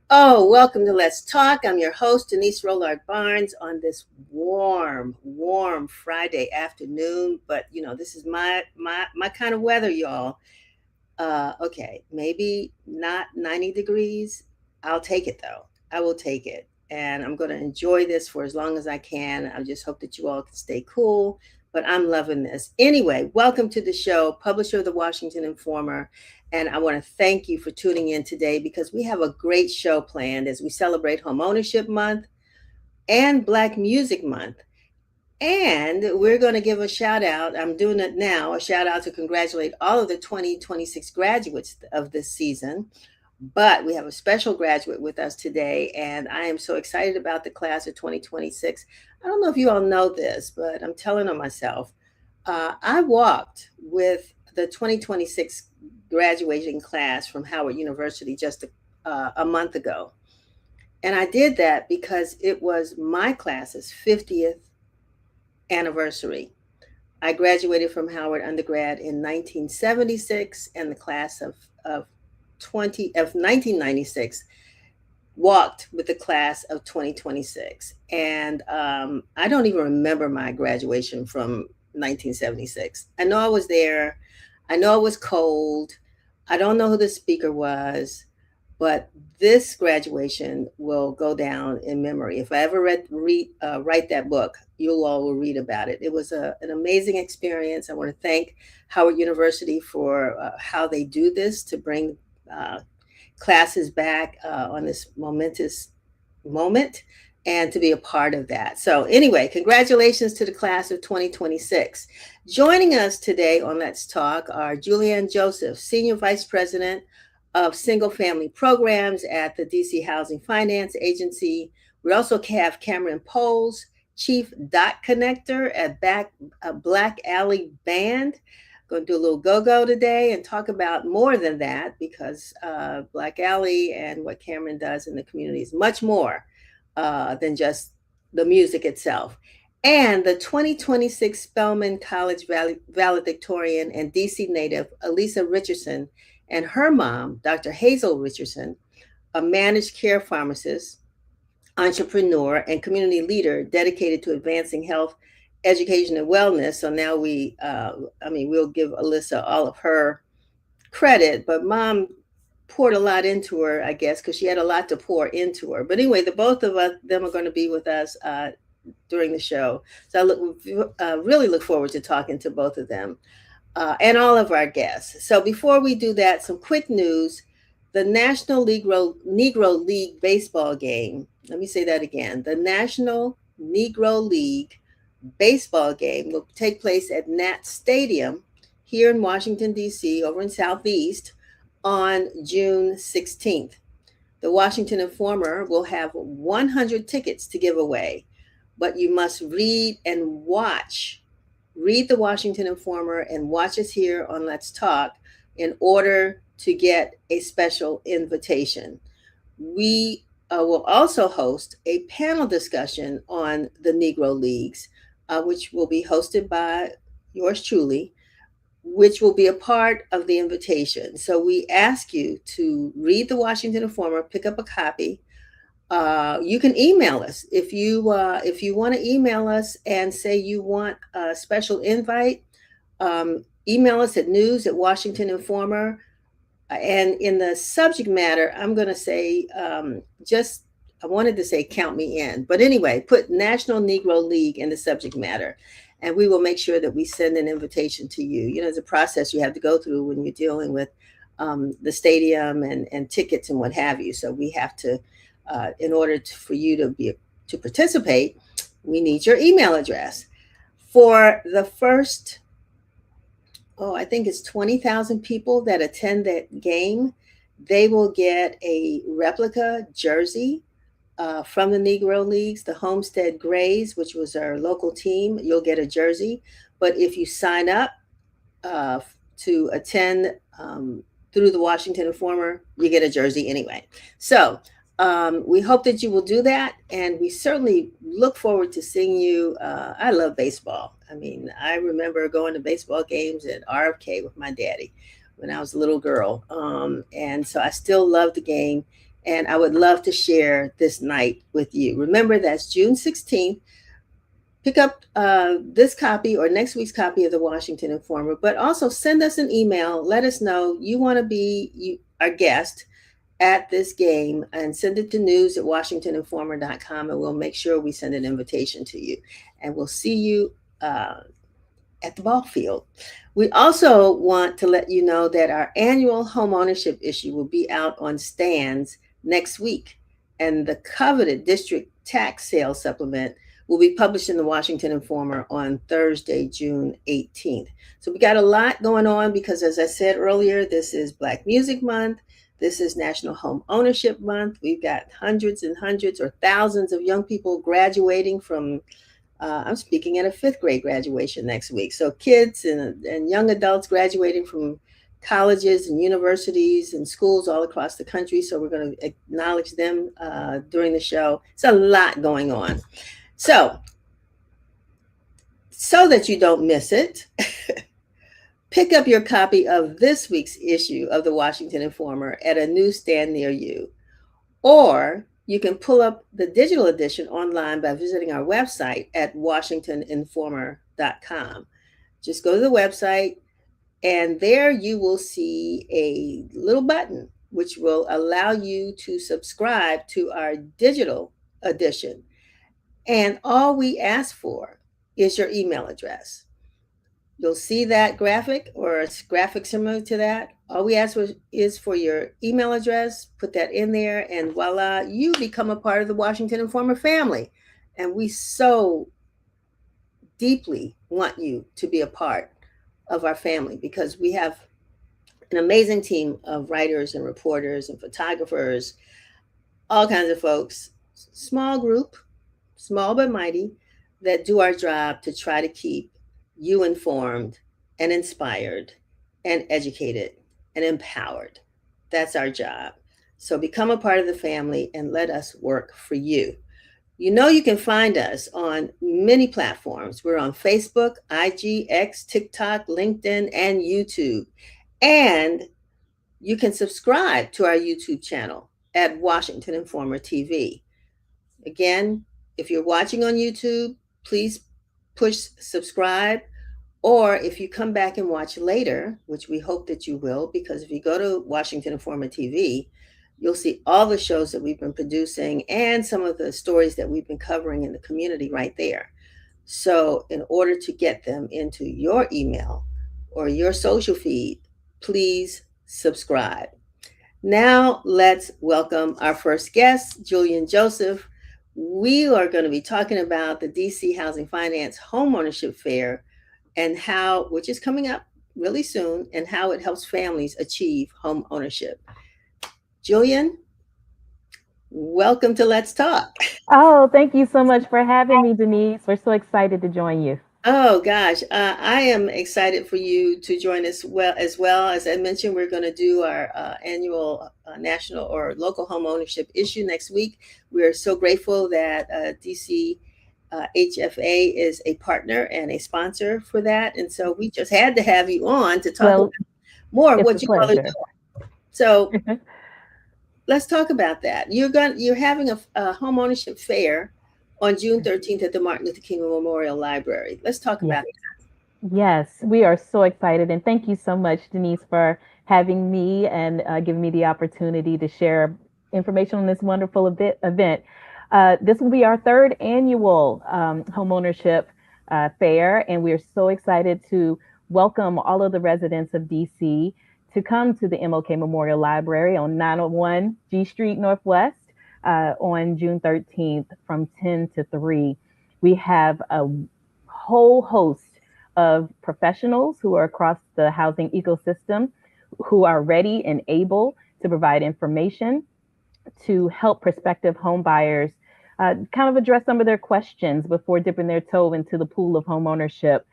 Oh, welcome to Let's Talk. I'm your host, Denise Rollard Barnes, on this warm Friday afternoon. But this is my kind of weather, y'all. Okay, maybe not 90 degrees. I'll take it though. I will take it. And I'm going to enjoy this for as long as I can. I just hope that you all can stay cool. But I'm loving this. Anyway, welcome to the show, publisher of the Washington Informer. And I want to thank you for tuning in today because we have a great show planned as we celebrate Homeownership Month and Black Music Month. And we're going to give a shout out. I'm doing it now, a shout out to congratulate all of the 2026 graduates of this season. But we have a special graduate with us today, and I am so excited about the class of 2026. I don't know if you all know this, but I'm telling on myself. I walked with the 2026 graduating class from Howard University just a month ago. And I did that because it was my class's 50th anniversary. I graduated from Howard undergrad in 1976, and the class of 1996 walked with the class of 2026. And I don't even remember my graduation from 1976. I know I was there. I know it was cold. I don't know who the speaker was, but this graduation will go down in memory. If I ever write that book, you all will read about it. It was an amazing experience. I want to thank Howard University for how they do this to bring classes back on this momentous moment and to be a part of that. So anyway, congratulations to the class of 2026. Joining us today on Let's Talk are Julienne Joseph, Senior Vice President of Single Family Programs at the DC Housing Finance Agency. We also have Cameron Poles, Chief Dot Connector at Black Alley Band. Going to do a little go-go today and talk about more than that because Black Alley and what Cameron does in the community is much more than just the music itself. And the 2026 Spelman College valedictorian and DC native, Alyssa Richardson, and her mom, Dr. Hazel Richardson, a managed care pharmacist, entrepreneur, and community leader dedicated to advancing health, education, and wellness. So now we'll give Alyssa all of her credit, but mom poured a lot into her, I guess, because she had a lot to pour into her. But anyway, the both of them are going to be with us during the show. So I really look forward to talking to both of them. And all of our guests. So before we do that, some quick news. The National Negro League baseball game, let me say that again. The National Negro League baseball game will take place at Nat Stadium here in Washington, D.C., over in Southeast, on June 16th. The Washington Informer will have 100 tickets to give away, but you must read and watch. Read the Washington Informer and watch us here on Let's Talk in order to get a special invitation. We will also host a panel discussion on the Negro Leagues, which will be hosted by yours truly, which will be a part of the invitation. So we ask you to read the Washington Informer, pick up a copy. You can email us if you want to email us and say you want a special invite. Email us at news@Washington Informer, and in the subject matter, I'm going to say I wanted to say count me in, but anyway, put National Negro League in the subject matter, and we will make sure that we send an invitation to you. You know, it's a process you have to go through when you're dealing with the stadium and tickets and what have you. So we have to. In order for you to participate, we need your email address. For the first, I think it's 20,000 people that attend that game, they will get a replica jersey from the Negro Leagues, the Homestead Grays, which was our local team. You'll get a jersey. But if you sign up to attend through the Washington Informer, you get a jersey anyway. So we hope that you will do that, and we certainly look forward to seeing you. I love baseball. I mean, I remember going to baseball games at RFK with my daddy when I was a little girl, and so I still love the game. And I would love to share this night with you. Remember, that's June 16th. Pick up this copy or next week's copy of the Washington Informer, but also send us an email. Let us know you want to be our guest at this game, and send it to news@washingtoninformer.com, and we'll make sure we send an invitation to you. And we'll see you at the ball field. We also want to let you know that our annual home ownership issue will be out on stands next week, and the coveted district tax sale supplement will be published in the Washington Informer on Thursday, June 18th. So we got a lot going on because, as I said earlier, this is Black Music Month. This is National Home Ownership Month. We've got hundreds and hundreds or thousands of young people graduating from, I'm speaking at a 5th grade graduation next week. So kids and young adults graduating from colleges and universities and schools all across the country. So we're going to acknowledge them during the show. It's a lot going on. So that you don't miss it, pick up your copy of this week's issue of the Washington Informer at a newsstand near you. Or you can pull up the digital edition online by visiting our website at washingtoninformer.com. Just go to the website, and there you will see a little button which will allow you to subscribe to our digital edition. And all we ask for is your email address. You'll see that graphic or a graphic similar to that. All we ask for is for your email address. Put that in there, and voila, you become a part of the Washington Informer family. And we so deeply want you to be a part of our family, because we have an amazing team of writers and reporters and photographers, all kinds of folks, small group, small but mighty, that do our job to try to keep you informed and inspired and educated and empowered. That's our job. So become a part of the family and let us work for you. You know, you can find us on many platforms. We're on Facebook, IG, X, TikTok, LinkedIn, and YouTube. And you can subscribe to our YouTube channel at Washington Informer TV. Again, if you're watching on YouTube, please push subscribe. Or if you come back and watch later, which we hope that you will, because if you go to Washington Informer TV, you'll see all the shows that we've been producing and some of the stories that we've been covering in the community right there. So in order to get them into your email or your social feed, please subscribe. Now let's welcome our first guest, Julienne Joseph. We are going to be talking about the DC Housing Finance Homeownership Fair, and how, which is coming up really soon, and how it helps families achieve home ownership. Julienne, welcome to Let's Talk. Oh, thank you so much for having me, Denise. We're so excited to join you. Oh gosh, I am excited for you to join us as well. As I mentioned, we're going to do our annual national or local home ownership issue next week. We're so grateful that DC HFA is a partner and a sponsor for that. And so we just had to have you on to talk about more of what you all are doing. So let's talk about that. You're having a home ownership fair on June 13th at the Martin Luther King Memorial Library. Let's talk about that. Yes, we are so excited. And thank you so much, Denise, for having me and giving me the opportunity to share information on this wonderful event. This will be our 3rd annual homeownership fair, and we're so excited to welcome all of the residents of DC to come to the MLK Memorial Library on 901 G Street Northwest on June 13th from 10 to 3. We have a whole host of professionals who are across the housing ecosystem who are ready and able to provide information to help prospective home buyers kind of address some of their questions before dipping their toe into the pool of home ownership.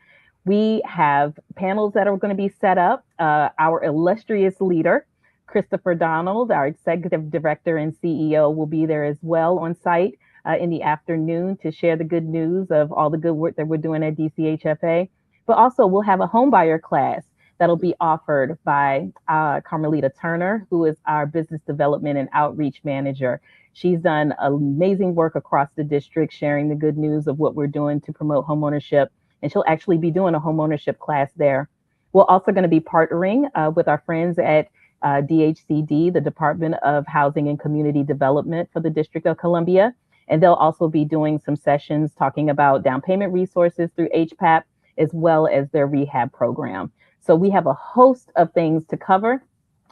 We have panels that are going to be set up. Our illustrious leader, Christopher Donald, our executive director and CEO, will be there as well on site in the afternoon to share the good news of all the good work that we're doing at DCHFA. But also we'll have a homebuyer class that'll be offered by Carmelita Turner, who is our business development and outreach manager. She's done amazing work across the district, sharing the good news of what we're doing to promote homeownership. And she'll actually be doing a homeownership class there. We're also going to be partnering with our friends at DHCD, the Department of Housing and Community Development for the District of Columbia. And they'll also be doing some sessions talking about down payment resources through HPAP, as well as their rehab program. So we have a host of things to cover.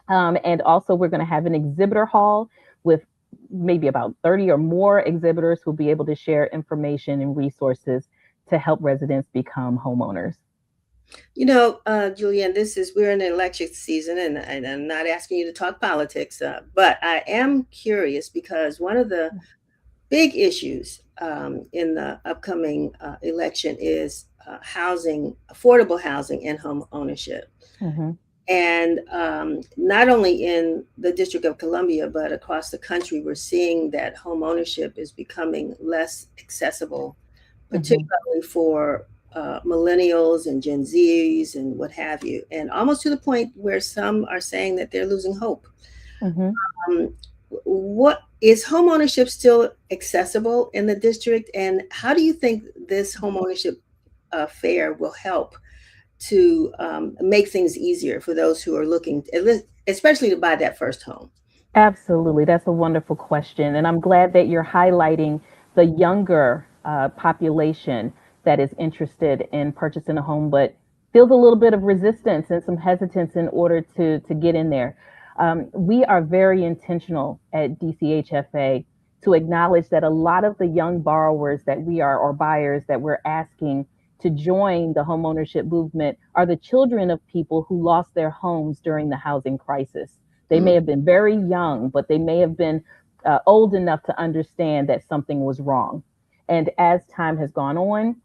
And also, we're going to have an exhibitor hall with maybe about 30 or more exhibitors who'll be able to share information and resources to help residents become homeowners. Julienne, we're in an election season, and I'm not asking you to talk politics, but I am curious because one of the big issues in the upcoming election is housing, affordable housing, and home ownership. Mm-hmm. And not only in the District of Columbia, but across the country, we're seeing that home ownership is becoming less accessible, particularly for millennials and Gen Zs and what have you, and almost to the point where some are saying that they're losing hope. Mm-hmm. What is home ownership still accessible in the district, and how do you think this home ownership fair will help to make things easier for those who are looking, especially to buy that first home? Absolutely. That's a wonderful question. And I'm glad that you're highlighting the younger population that is interested in purchasing a home, but feels a little bit of resistance and some hesitance in order to get in there. We are very intentional at DCHFA to acknowledge that a lot of the young borrowers that we are, or buyers that we're asking to join the homeownership movement, are the children of people who lost their homes during the housing crisis. They may have been very young, but they may have been old enough to understand that something was wrong. And as time has gone on,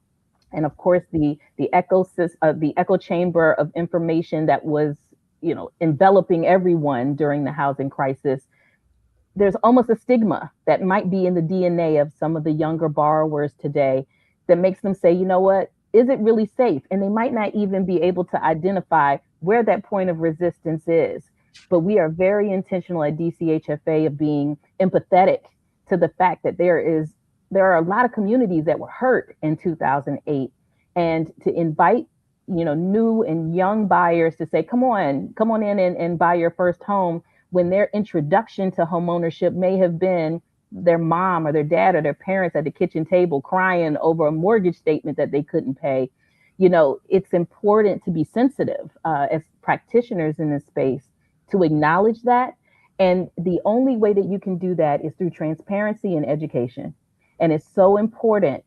and of course the echo chamber of information that was, enveloping everyone during the housing crisis, there's almost a stigma that might be in the DNA of some of the younger borrowers today that makes them say, you know what, is it really safe? And they might not even be able to identify where that point of resistance is. But we are very intentional at DCHFA of being empathetic to the fact that there are a lot of communities that were hurt in 2008, and to invite new and young buyers to say, come on in and buy your first home, when their introduction to homeownership may have been their mom or their dad or their parents at the kitchen table crying over a mortgage statement that they couldn't pay. It's important to be sensitive as practitioners in this space to acknowledge that. And the only way that you can do that is through transparency and education. And it's so important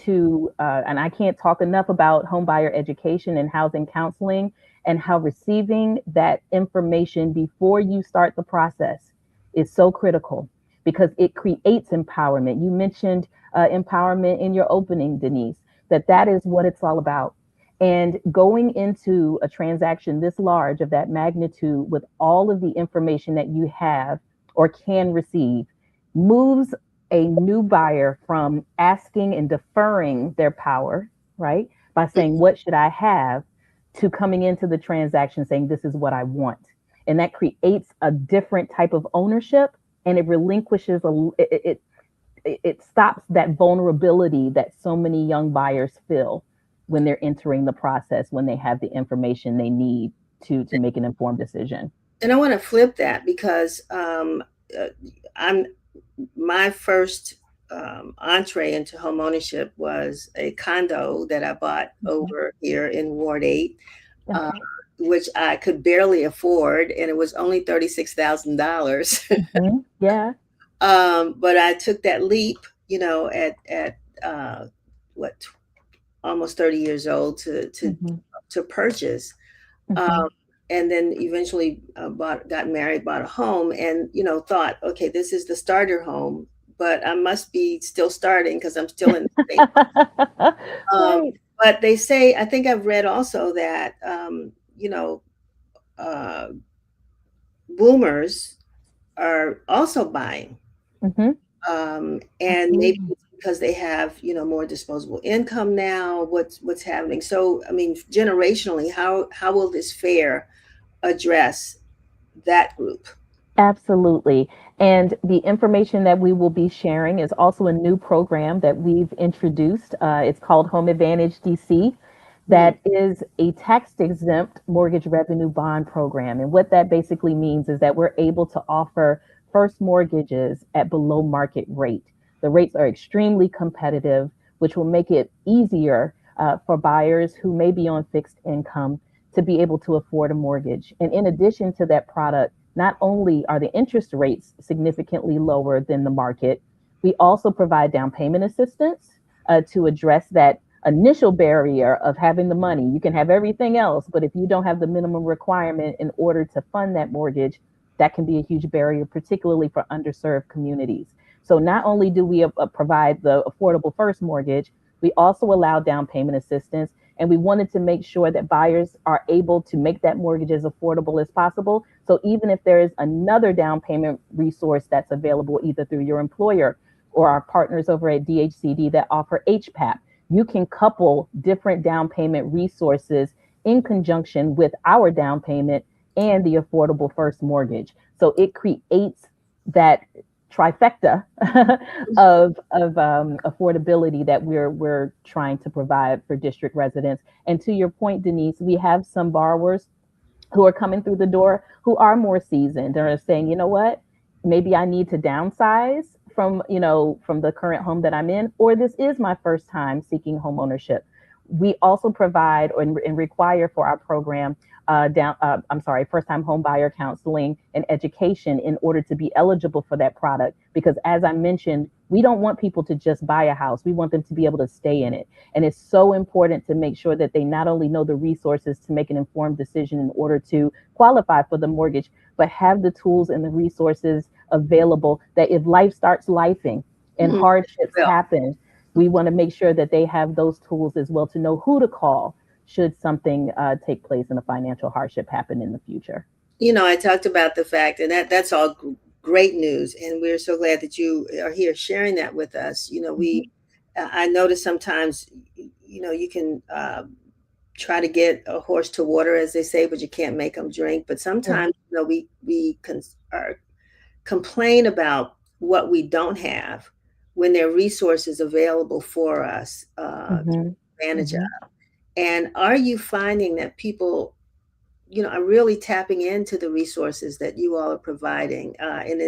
and I can't talk enough about homebuyer education and housing counseling, and how receiving that information before you start the process is so critical, because it creates empowerment. You mentioned empowerment in your opening, Denise, that is what it's all about. And going into a transaction this large, of that magnitude, with all of the information that you have or can receive, moves a new buyer from asking and deferring their power, right, by saying, what should I have, to coming into the transaction saying, this is what I want. And that creates a different type of ownership, and it relinquishes it stops that vulnerability that so many young buyers feel when they're entering the process, when they have the information they need to make an informed decision. And I want to flip that, because I'm my first entree into home ownership was a condo that I bought over here in Ward 8, which I could barely afford, and it was only $36,000. Yeah. But I took that leap, at what, almost 30 years old, to purchase. And then eventually got married, bought a home, and thought, okay, this is the starter home, but I must be still starting because I'm still in the same. Right. But they say, I think I've read also that uh, boomers are also buying, and maybe because they have, more disposable income now? What's happening? So, I mean, generationally, how will this fair address that group? Absolutely. And the information that we will be sharing is also a new program that we've introduced. It's called Home Advantage DC. Hmm. That is a tax exempt mortgage revenue bond program. And what that basically means is that we're able to offer first mortgages at below market rate. The rates are extremely competitive, which will make it easier for buyers who may be on fixed income to be able to afford a mortgage. And in addition to that product, not only are the interest rates significantly lower than the market, we also provide down payment assistance to address that initial barrier of having the money. You can have everything else, but if you don't have the minimum requirement in order to fund that mortgage, that can be a huge barrier, particularly for underserved communities. So not only do we provide the affordable first mortgage, we also allow down payment assistance. And we wanted to make sure that buyers are able to make that mortgage as affordable as possible. So even if there is another down payment resource that's available either through your employer or our partners over at DHCD that offer HPAP, you can couple different down payment resources in conjunction with our down payment and the affordable first mortgage. So it creates that trifecta of affordability that we're trying to provide for district residents. And to your point, Denise, we have some borrowers who are coming through the door who are more seasoned and are saying, you know what, maybe I need to downsize from the current home that I'm in, or this is my first time seeking home ownership. We also provide and require for our program first time home buyer counseling and education in order to be eligible for that product. Because as I mentioned, we don't want people to just buy a house. We want them to be able to stay in it. And it's so important to make sure that they not only know the resources to make an informed decision in order to qualify for the mortgage, but have the tools and the resources available that if life starts lifing and Hmm. hardships Well, happen, we want to make sure that they have those tools as well to know who to call should something take place and a financial hardship happen in the future. I talked about the fact, and that's all great news, and we're so glad that you are here sharing that with us. Mhm. I notice sometimes, you can try to get a horse to water, as they say, but you can't make them drink. But Yeah. sometimes, complain about what we don't have when there are resources available for us to Hmm. take advantage Hmm. of. And are you finding that people, are really tapping into the resources that you all are providing? And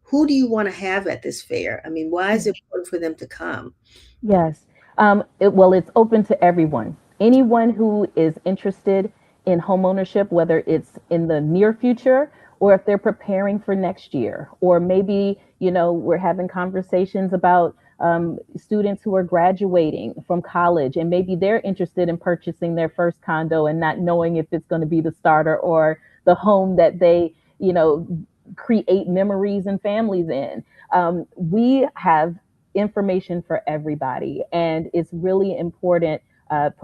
who do you want to have at this fair? I mean, why is it important for them to come? Yes. Well, it's open to everyone. Anyone who is interested in home ownership, whether it's in the near future or if they're preparing for next year, or maybe, we're having conversations about students who are graduating from college and maybe they're interested in purchasing their first condo and not knowing if it's going to be the starter or the home that they, create memories and families in. We have information for everybody. And it's really important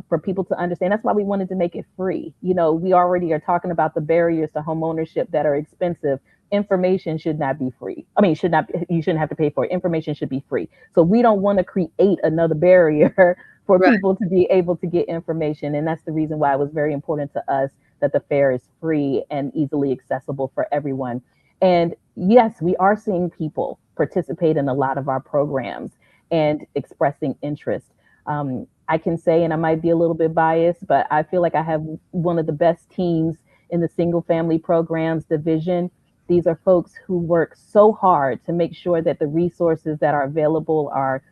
for people to understand. That's why we wanted to make it free. We already are talking about the barriers to home ownership that are expensive. Information should not be free. I mean, should not, you shouldn't have to pay for it. Information should be free. So we don't want to create another barrier for Right. people to be able to get information. And that's the reason why it was very important to us that the fair is free and easily accessible for everyone. And yes, we are seeing people participate in a lot of our programs and expressing interest. I can say, and I might be a little bit biased, but I feel like I have one of the best teams in the single family programs division. These are folks who work so hard to make sure that the resources that are available are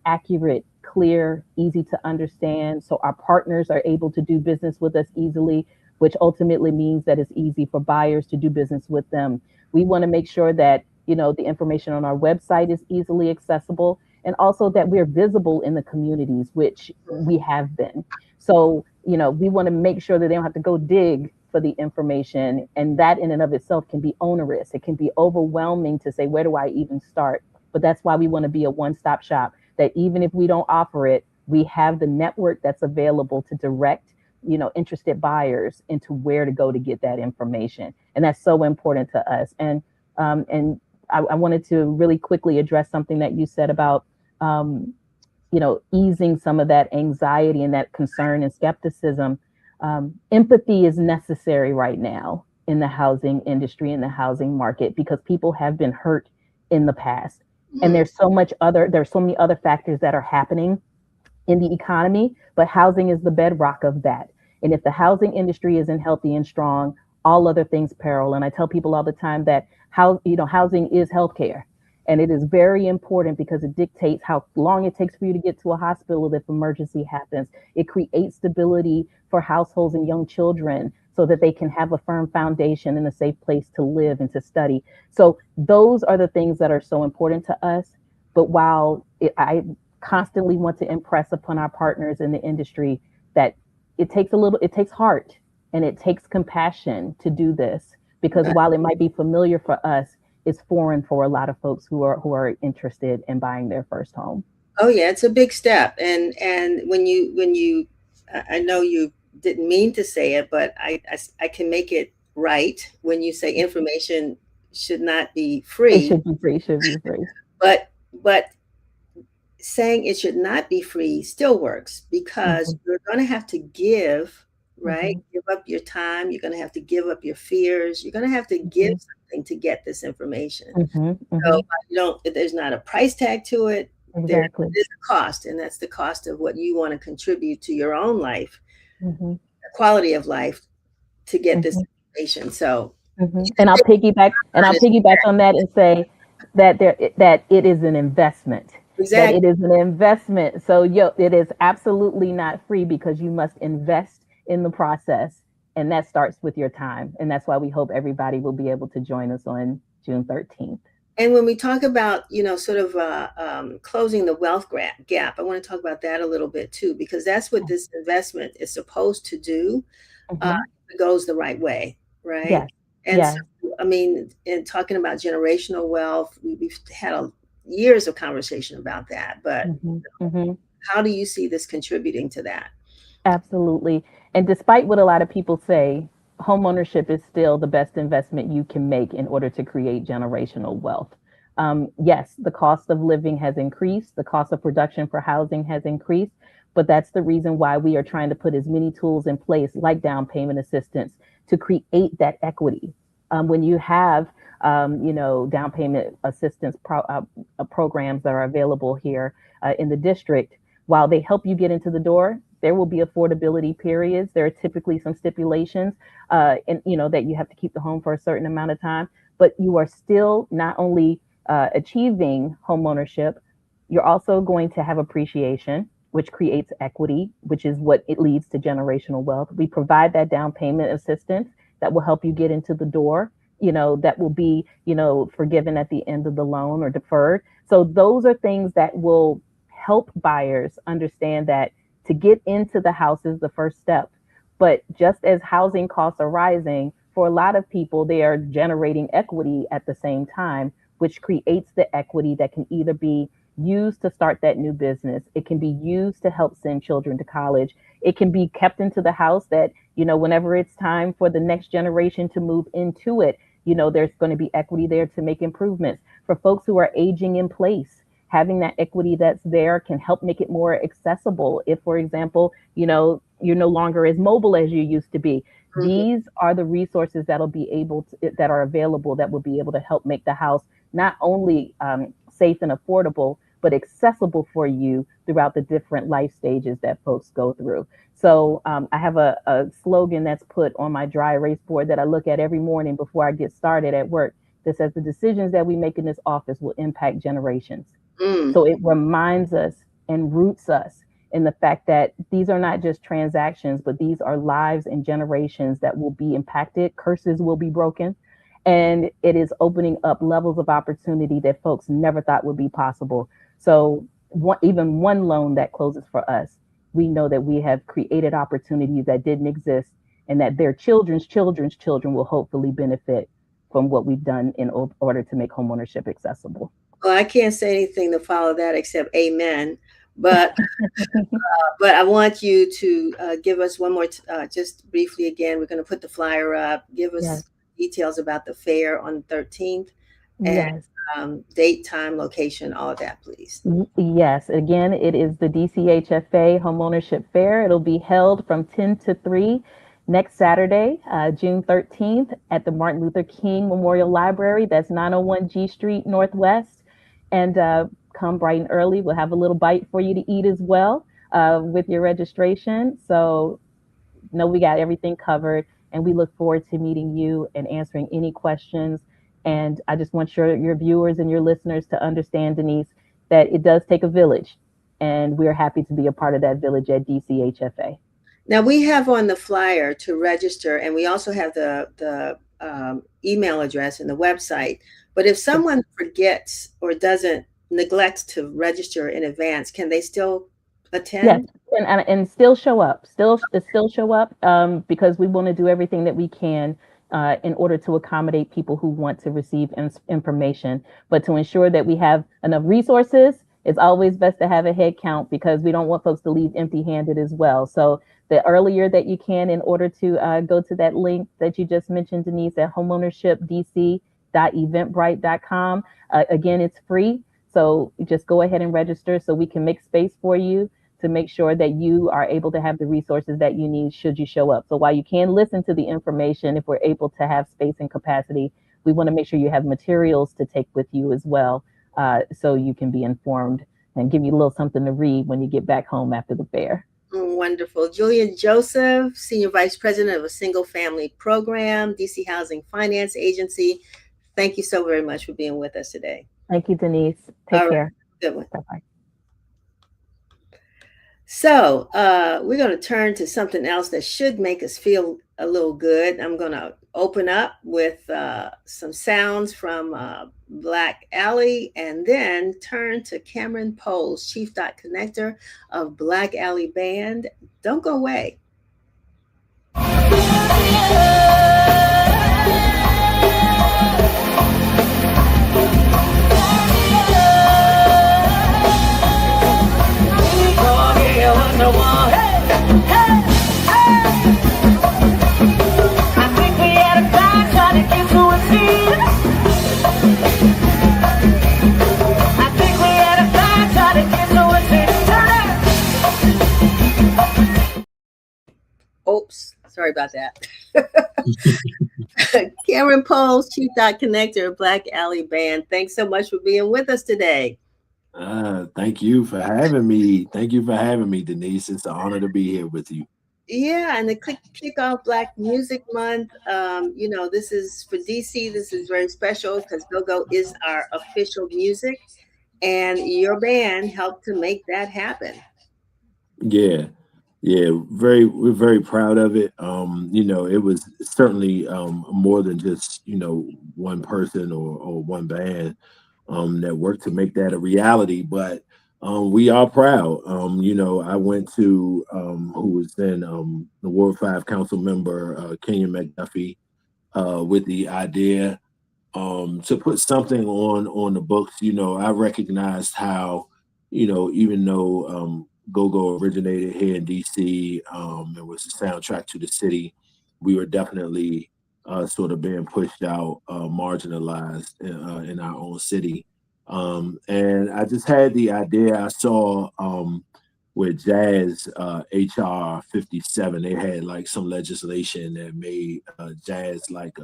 accurate, clear, easy to understand. So our partners are able to do business with us easily, which ultimately means that it's easy for buyers to do business with them. We want to make sure that, the information on our website is easily accessible and also that we're visible in the communities, which we have been. So, we want to make sure that they don't have to go dig for the information. And that in and of itself can be onerous. It can be overwhelming to say, where do I even start? But that's why we want to be a one stop shop, that even if we don't offer it, we have the network that's available to direct, interested buyers into where to go to get that information. And that's so important to us. And I wanted to really quickly address something that you said about um, easing some of that anxiety and that concern and skepticism. Empathy is necessary right now in the housing industry, in the housing market, because people have been hurt in the past. And Mhm. there's so many other factors that are happening in the economy, but housing is the bedrock of that. And if the housing industry isn't healthy and strong, all other things peril. And I tell people all the time that housing is healthcare. And it is very important because it dictates how long it takes for you to get to a hospital if emergency happens. It creates stability for households and young children so that they can have a firm foundation and a safe place to live and to study. So those are the things that are so important to us. But I constantly want to impress upon our partners in the industry that it takes heart and it takes compassion to do this, because Right. while it might be familiar for us, it's foreign for a lot of folks who are interested in buying their first home. Oh yeah, it's a big step. And when you I know you didn't mean to say it, but I can make it right when you say information should not be It free. should be free, should be free. But saying it should not be free still works because Mm-hmm, you're going to have to give, right? mm-hmm, Give up your time. You're going to have to give up your fears. You're going to have to give mm-hmm, something to get this information. mm-hmm, So mm-hmm. you don't, there's not a price tag to it. There Exactly. is a cost, and that's the cost of what you want to contribute to your own life, Mm-hmm, quality of life to get this mm-hmm, information. So mm-hmm. And I'll honest, piggyback on that and say that it is an investment. That exactly. it is an investment. So it is absolutely not free because you must invest in the process, and that starts with your time. And that's why we hope everybody will be able to join us on June 13th. And when we talk about, sort of closing the wealth gap, I want to talk about that a little bit too, because that's what this investment is supposed to do. Mm-hmm. If it goes the right way, right? Yes. And so, Yes. I mean, in talking about generational wealth, we've had years of conversation about that. But Mm-hmm. Mm-hmm. how do you see this contributing to that? Absolutely. And despite what a lot of people say, homeownership is still the best investment you can make in order to create generational wealth. Yes, the cost of living has increased, the cost of production for housing has increased, but that's the reason why we are trying to put as many tools in place, like down payment assistance, to create that equity. When you have down payment assistance programs that are available here in the district, while they help you get into the door, there will be affordability periods. There are typically some stipulations, and that you have to keep the home for a certain amount of time. But you are still not only achieving home ownership, you're also going to have appreciation, which creates equity, which is what it leads to generational wealth. We provide that down payment assistance that will help you get into the door. That will be forgiven at the end of the loan or deferred. So those are things that will help buyers understand that to get into the house is the first step. But just as housing costs are rising, for a lot of people, they are generating equity at the same time, which creates the equity that can either be used to start that new business. It can be used to help send children to college. It can be kept into the house that, whenever it's time for the next generation to move into it, there's going to be equity there to make improvements. For folks who are aging in place, having that equity that's there can help make it more accessible. If, for example, you're no longer as mobile as you used to be, Mhm. these are the resources that are available that will be able to help make the house not only safe and affordable, but accessible for you throughout the different life stages that folks go through. So I have a slogan that's put on my dry erase board that I look at every morning before I get started at work that says the decisions that we make in this office will impact generations. Mm. So it reminds us and roots us in the fact that these are not just transactions, but these are lives and generations that will be impacted. Curses will be broken. And it is opening up levels of opportunity that folks never thought would be possible. So, even one loan that closes for us, we know that we have created opportunities that didn't exist, and that their children's children's children will hopefully benefit from what we've done in order to make homeownership accessible. Well, I can't say anything to follow that except amen. But I want you to give us one more, just briefly again. We're going to put the flyer up. Give Yes, us details about the fair on the 13th, and yes. Date, time, location, all of that, please. Yes, again, it is the DCHFA Homeownership Fair. It'll be held from 10 to 3 next Saturday, June 13th, at the Martin Luther King Memorial Library. That's 901 G Street Northwest. And come bright and early. We'll have a little bite for you to eat as well with your registration. So know we got everything covered, and we look forward to meeting you and answering any questions. And I just want your viewers and your listeners to understand, Denise, that it does take a village, and we're happy to be a part of that village at DCHFA. Now we have on the flyer to register, and we also have the email address and the website. But if someone forgets or doesn't neglects to register in advance, can they still Yes, attend? and still show up, still show up, because we want to do everything that we can in order to accommodate people who want to receive information. But to ensure that we have enough resources, it's always best to have a head count because we don't want folks to leave empty-handed as well. So the earlier that you can, in order to go to that link that you just mentioned, Denise, at homeownershipdc.eventbrite.com. Again, it's free. So just go ahead and register so we can make space for you to make sure that you are able to have the resources that you need should you show up. So while you can listen to the information, if we're able to have space and capacity, we want to make sure you have materials to take with you as well, so you can be informed and give you a little something to read when you get back home after the fair. Wonderful. Julienne Joseph, Senior Vice President of a Single Family Program, DC Housing Finance Agency. Thank you so very much for being with us today. Thank you, Denise. All Take right. care. Good one. Bye-bye. So we're going to turn to something else that should make us feel a little good. I'm going to open up with some sounds from Black Alley, and then turn to Cameron Poles, Chief Dot Connector of Black Alley Band. Don't go away. Oops, sorry about that. Cameron Poles, Chief Dot Connector of Black Alley Band. Thanks so much for being with us today. Thank you for having me. Thank you for having me, Denise. It's an honor to be here with you. Yeah, and the kick off Black Music Month. This is for DC. This is very special because go-go is our official music, and your band helped to make that happen. Yeah, yeah, we're very proud of it. It was certainly more than just, one person or one band that worked to make that a reality, but we are proud. I went to who was then the Ward 5 council member, Kenyon McDuffie, with the idea to put something on the books. I recognized how, even though go-go originated here in DC, it was a soundtrack to the city, we were definitely sort of being pushed out, marginalized in our own city. And I just had the idea. I saw with jazz, HR 57, they had like some legislation that made jazz like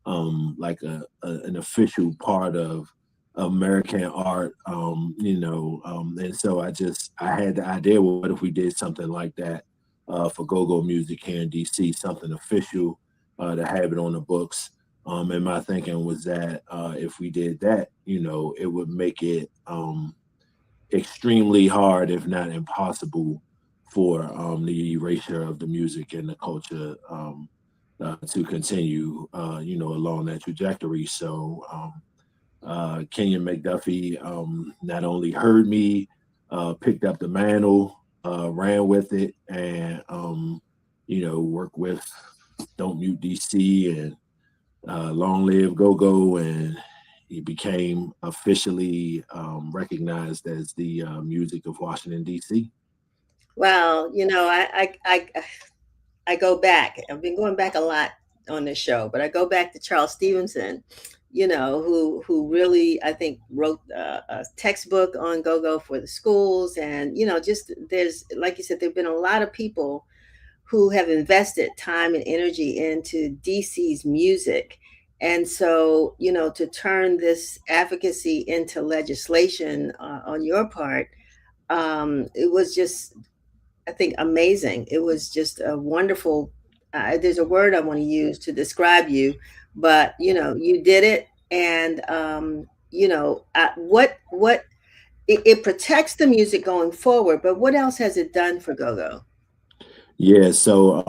an official part of American art, and so I had the idea, well, what if we did something like that for go-go music here in DC, something official to have it on the books. And my thinking was that if we did that, it would make it extremely hard, if not impossible, for the erasure of the music and the culture to continue, along that trajectory. So Kenyon McDuffie not only heard me, picked up the mantle, ran with it, and worked with Don't Mute DC and Long Live Go-Go, and he became officially recognized as the music of Washington, D.C. Well, I go back. I've been going back a lot on this show, but I go back to Charles Stevenson, who really, I think, wrote a textbook on go-go for the schools. And, just there's, like you said, there've been a lot of people who have invested time and energy into DC's music. And so, to turn this advocacy into legislation on your part, it was just, I think, amazing. It was just a wonderful. There's a word I want to use to describe you, but you did it, and what it protects the music going forward. But what else has it done for go-go? Yeah, so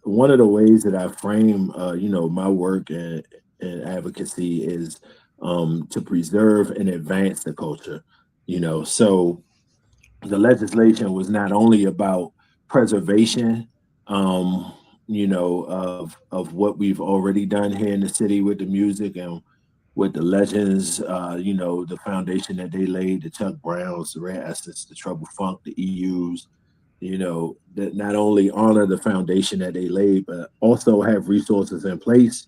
one of the ways that I frame my work and advocacy is to preserve and advance the culture. So the legislation was not only about preservation, um, of what we've already done here in the city with the music and with the legends, the foundation that they laid, the Chuck Browns, the Red Essence, the Trouble Funk, the EUs, that not only honor the foundation that they laid, but also have resources in place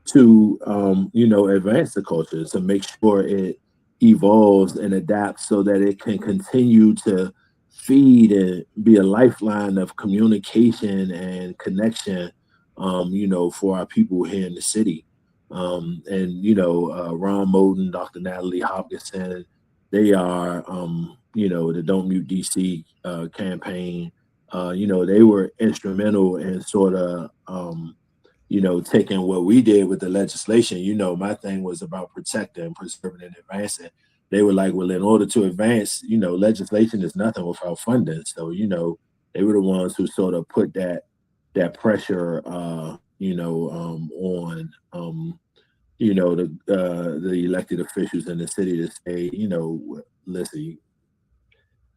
to, advance the culture, to make sure it evolves and adapts so that it can continue to feed and be a lifeline of communication and connection, for our people here in the city. Ron Moden, Dr. Natalie Hopkinson, they are, the Don't Mute DC campaign. They were instrumental in sort of, taking what we did with the legislation. My thing was about protecting, preserving, and advancing. They were like, well, in order to advance, legislation is nothing without funding. So, they were the ones who sort of put that pressure, on, the elected officials in the city to say, listen,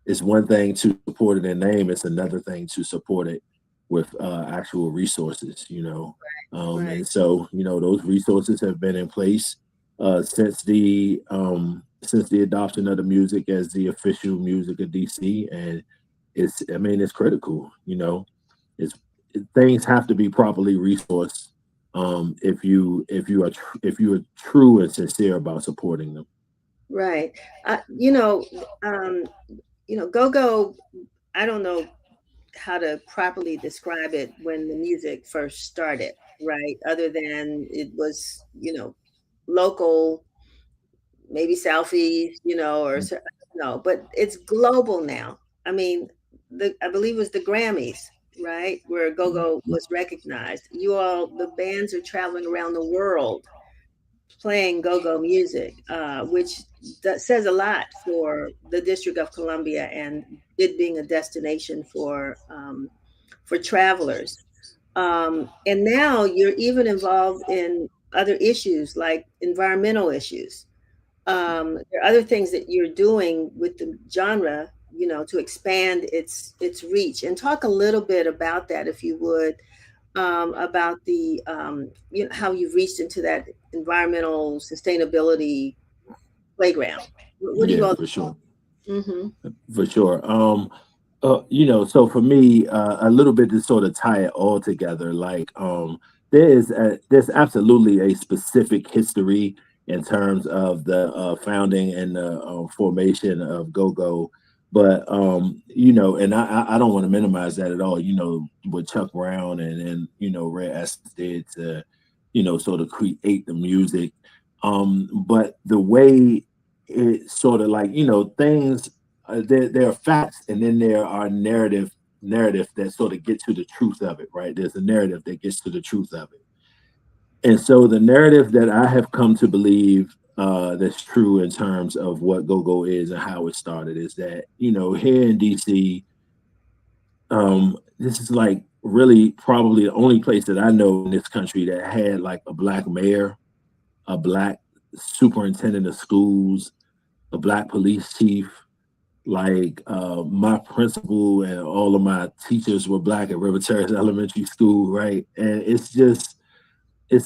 it's one thing to support it in name; it's another thing to support it with actual resources. Right. And so those resources have been in place since the adoption of the music as the official music of DC, and it's critical. It's things have to be properly resourced if you are true and sincere about supporting them. Right. Uh, you know, um, go-go. I don't know how to properly describe it when the music first started, right? Other than it was, local, maybe Southeast, no, but it's global now. I mean, I believe it was the Grammys, right, where go-go was recognized. The bands are traveling around the world playing go-go music, which says a lot for the District of Columbia and it being a destination for travelers. And now you're even involved in other issues like environmental issues. There are other things that you're doing with the genre, to expand its reach. And talk a little bit about that, if you would, about the how you've reached into that environmental sustainability playground. What do you Yeah, all? for sure. Mm-hmm. For sure. So for me, a little bit to sort of tie it all together, like there's absolutely a specific history in terms of the founding and the formation of Go-Go, but and I don't want to minimize that at all. What Chuck Brown and Red Essence did to sort of create the music, but the way it sort of like things there are facts and then there are narrative that sort of get to the truth of it, right? There's a narrative that gets to the truth of it. And so the narrative that I have come to believe that's true in terms of what go-go is and how it started is that here in DC, this is like really probably the only place that I know in this country that had like a black mayor, a black superintendent of schools, a black police chief. Like my principal and all of my teachers were black at River Terrace Elementary School, right? And it's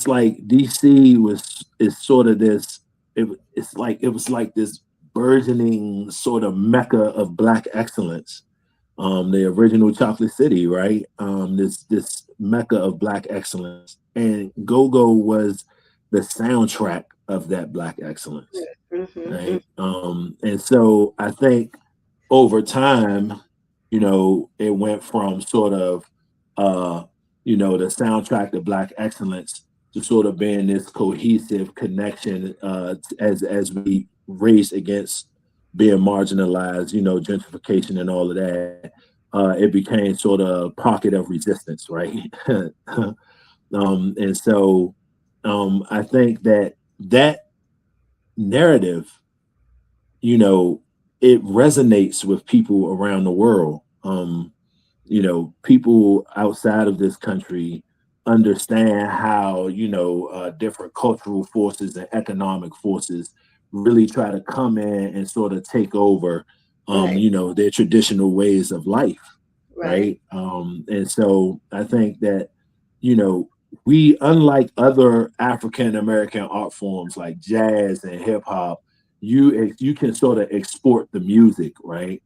like DC is sort of this. It was like this burgeoning sort of mecca of black excellence. The original Chocolate City, right? This mecca of black excellence, and Go Go was the soundtrack of that Black excellence, Mm-hmm. right? And so I think over time, it went from sort of, uh, the soundtrack to Black excellence to sort of being this cohesive connection as we race against being marginalized, gentrification and all of that. It became sort of a pocket of resistance, right? And so I think that narrative, you know, it resonates with people around the world. People outside of this country understand how, different cultural forces and economic forces really try to come in and sort of take over, Right. their traditional ways of life, Right. right? And so I think that, you know, we, unlike other African American art forms like jazz and hip hop, you can sort of export the music, right?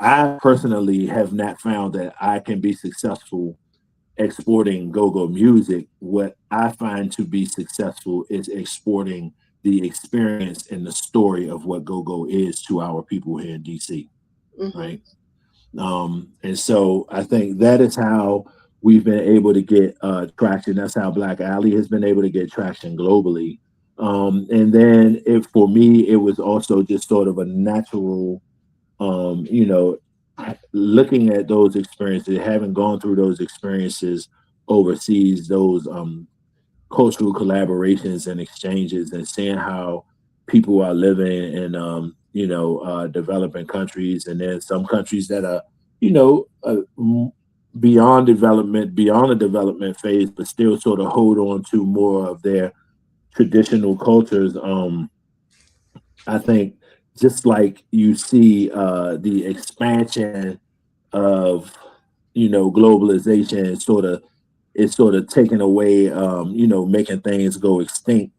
I personally have not found that I can be successful exporting go-go music. What I find to be successful is exporting the experience and the story of what go-go is to our people here in DC, Mm-hmm. right? And so I think that is how we've been able to get traction. That's how Black Alley has been able to get traction globally. And then for me, it was also just sort of a natural, um, you know, looking at those experiences, having gone through those experiences overseas, those cultural collaborations and exchanges, and seeing how people are living in developing countries, and then some countries that are beyond the development phase, but still sort of hold on to more of their traditional cultures. I think just like you see the expansion of globalization, it's sort of taking away, making things go extinct,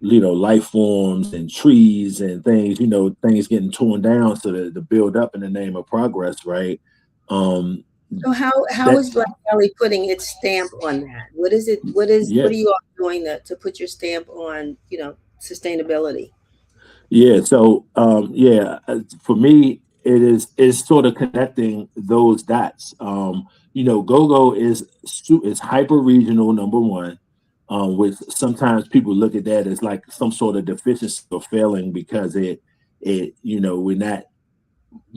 life forms and trees and things, things getting torn down so that to build up in the name of progress, right? Um, So how that is Black Valley putting its stamp on that? What is it? What Yeah, are you all doing to put your stamp on, sustainability? yeah. So for me, is sort of connecting those dots. Go-go is hyper regional, number one, which sometimes people look at that as like some sort of deficiency or failing because we're not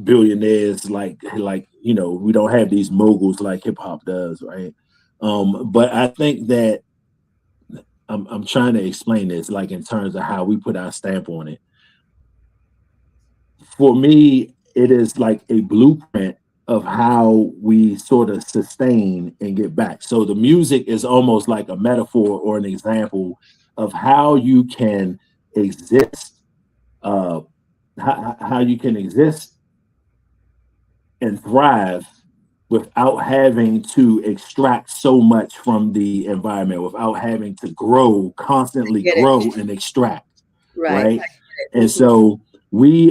billionaires like we don't have these moguls like hip hop does, right? But I think that I'm trying to explain this like in terms of how we put our stamp on it. For me, it is like a blueprint of how we sort of sustain and get back. So the music is almost like a metaphor or an example of how you can exist, uh, how you can exist and thrive without having to extract so much from the environment, without having to constantly Get it? grow and extract, Right. right? And Mm-hmm. so we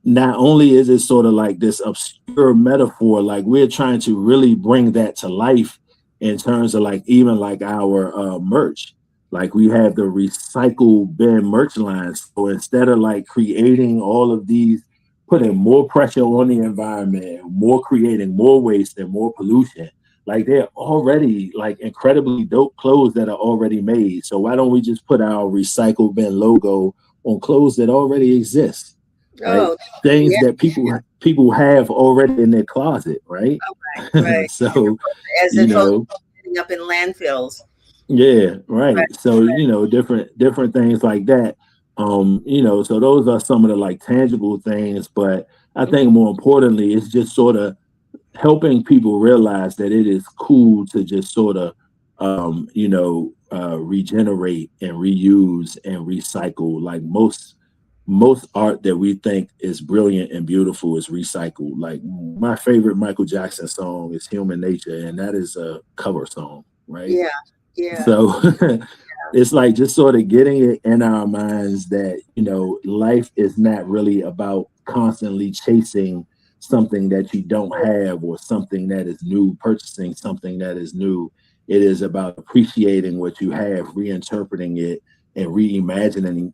not only is it sort of like this obscure metaphor, like we're trying to really bring that to life in terms of like even like our merch. Like we have the recycle bin merch lines. So instead of like creating all of these, putting more pressure on the environment, more creating more waste and more pollution, like they're already like incredibly dope clothes that are already made. So why don't we just put our recycle bin logo on clothes that already exist, right? Oh, Things yeah. that people have already in their closet, right? Right. Right. So, As you opposed know, to ending up in landfills. yeah, Right. right. So, different things like that. So those are some of the like tangible things, but I think more importantly, it's just sort of helping people realize that it is cool to just sort of regenerate and reuse and recycle. Like most art that we think is brilliant and beautiful is recycled. Like my favorite Michael Jackson song is Human Nature, and that is a cover song, right? Yeah. Yeah. So it's like just sort of getting it in our minds that, life is not really about constantly chasing something that you don't have or something that is new, purchasing something that is new. It is about appreciating what you have, reinterpreting it, and reimagining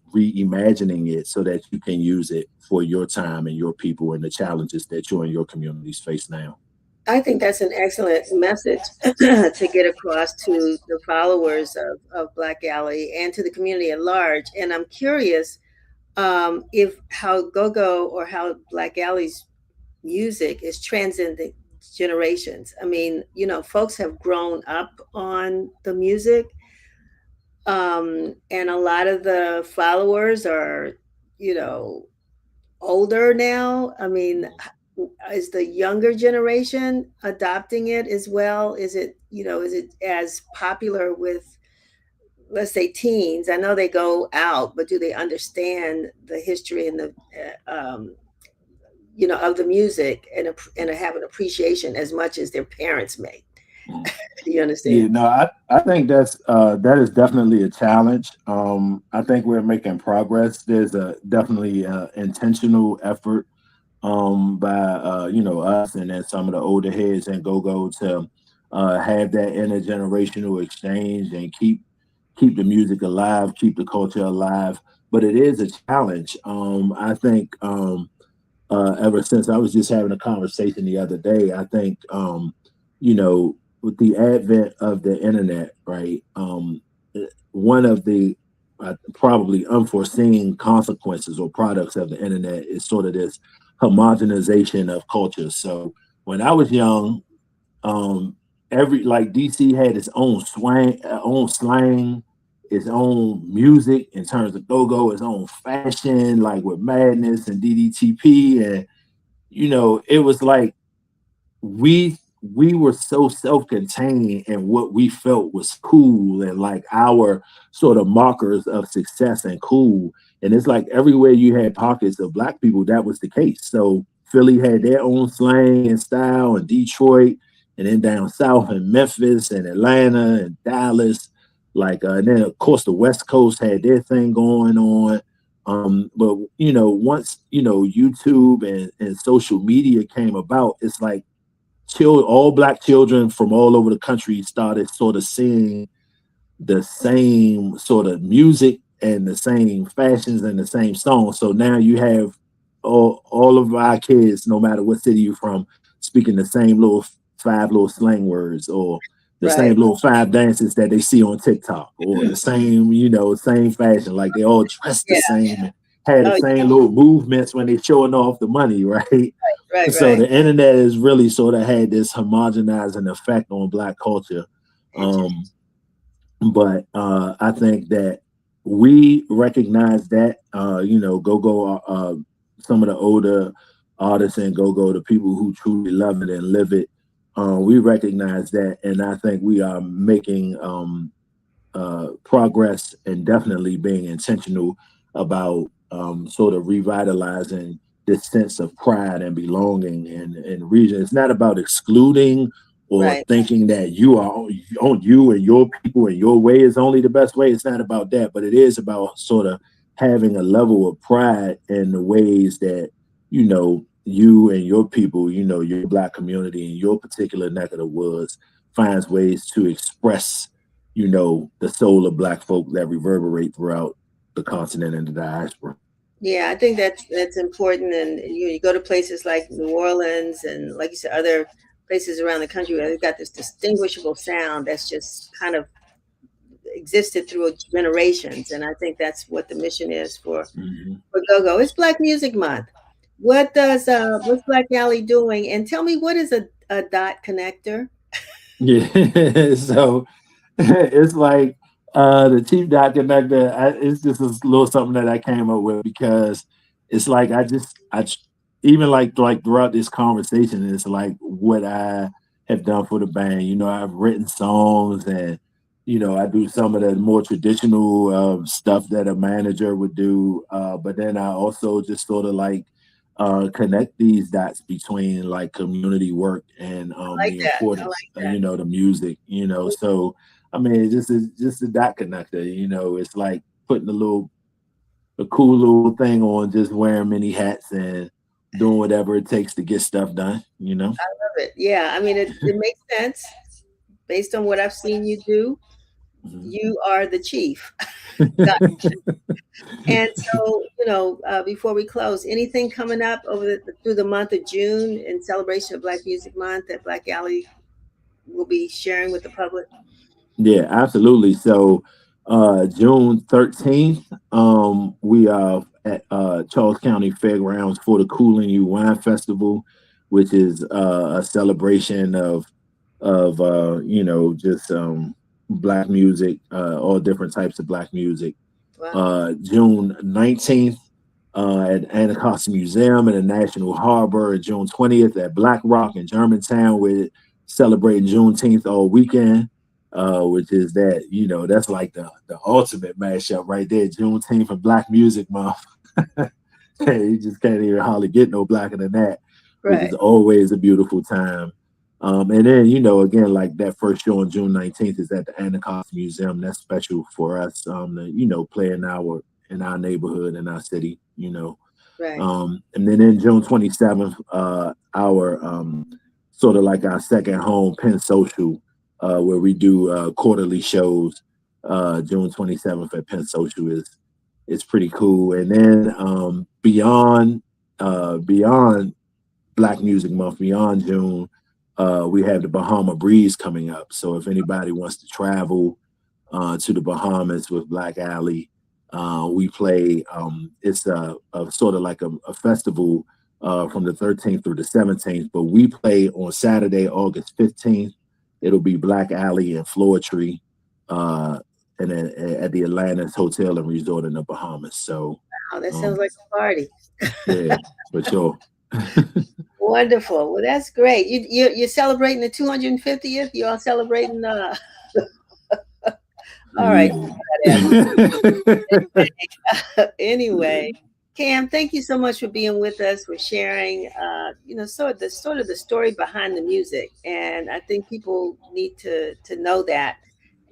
it so that you can use it for your time and your people and the challenges that you and your communities face now. I think that's an excellent message to get across to the followers of Black Alley and to the community at large. And I'm curious if how go-go or how Black Alley's music is transcending generations. I mean, folks have grown up on the music, and a lot of the followers are, you know, older now. I mean, is the younger generation adopting it as well? Is it as popular with, let's say, teens? I know they go out, but do they understand the history and the of the music, and have an appreciation as much as their parents may? Do you Yeah, understand? no, I think that is definitely a challenge. I think we're making progress. There's a definitely intentional effort by us and then some of the older heads and go to have that intergenerational exchange and keep the music alive, keep the culture alive. But it is a challenge. I think ever since I was just having a conversation the other day, I think with the advent of the internet, right? One of the probably unforeseen consequences or products of the internet is sort of this homogenization of culture. So when I was young, um, every like DC had its own slang, its own music in terms of go-go, its own fashion, like with Madness and DDTP, and it was like we were so self-contained in what we felt was cool and like our sort of markers of success and cool. And it's like everywhere you had pockets of black people, that was the case. So Philly had their own slang and style, and Detroit, and then down south in Memphis and Atlanta and Dallas, and then of course the West Coast had their thing going on. But once YouTube and social media came about, it's like all black children from all over the country started sort of seeing the same sort of music and the same fashions and the same songs. So now you have all of our kids, no matter what city you're from, speaking the same little five little slang words, or the same Right. little five dances that they see on TikTok, or the same, same fashion. Like they all dress the Yeah. same and had the Oh, same little movements when they showing off the money, right? right, So right. the internet has really sort of had this homogenizing effect on black culture. Interesting. Um, but I think that we recognize that, go some of the older artists and go the people who truly love it and live it. We recognize that, and I think we are making progress and definitely being intentional about sort of revitalizing this sense of pride and belonging and region. It's not about excluding or Right. thinking that you are on you and your people and your way is only the best way. It's not about that, but it is about sort of having a level of pride in the ways that you and your people, your black community in your particular neck of the woods finds ways to express the soul of black folk that reverberate throughout the continent and the diaspora. Yeah, I think that's important. And you go to places like New Orleans and, like you said, other places around the country where they've got this distinguishable sound that's just kind of existed through generations. And I think that's what the mission is Mhm. for go-go. It's Black Music Month. What's Black Alley doing? And tell me, what is a dot connector? Yeah, so it's like the chief dot connector. It's just a little something that I came up with because it's like even like throughout this conversation, it's like what I have done for the band. I've written songs, and I do some of the more traditional stuff that a manager would do. But then I also just sort of like connect these dots between like community work and I like the that. I importance, like that. the music. So I mean, just a dot connector. It's like putting a cool little thing on, just wearing many hats and doing whatever it takes to get stuff done. Love it. Yeah, I mean, it makes sense. based on what I've seen you do, Mhm. you are the chief. And so, before we close, anything coming up through the month of June in celebration of Black Music Month that Black Alley will be sharing with the public? Yeah, absolutely. So June 13th, we are at Charles County Fairgrounds for the Cooling You Wine Festival, which is a celebration of just black music, all different types of black music. Wow. June 19th at Anacostia Museum in the National Harbor. June 20th at Black Rock in Germantown. We're celebrating Juneteenth all weekend, which is that's like the ultimate mashup right there. Juneteenth and Black Music Month. You just can't even hardly get no blacker than that, which Right. is always a beautiful time. And then, again, like that first show on June 19th is at the Anacostia Museum. That's special for us, to play in our neighborhood, in our city. Right. And then in June 27th, our sort of like our second home, Penn Social, where we do quarterly shows. June 27th at Penn Social is pretty cool. And then beyond Black Music Month, beyond June, we have the Bahama Breeze coming up. So if anybody wants to travel to the Bahamas with Black Alley, we play. It's a sort of like a festival from the 13th through the 17th, but we play on Saturday, August 15th. It'll be Black Alley and Floor Tree, and then at the Atlantis Hotel and Resort in the Bahamas. So, Wow, that sounds um, like a party. yeah, for sure. Wonderful. Well, that's great. You're celebrating the 250th. You all celebrating. All right. Yeah. Anyway, Cam, thank you so much for being with us, for sharing, sort of the story behind the music. And I think people need to know that,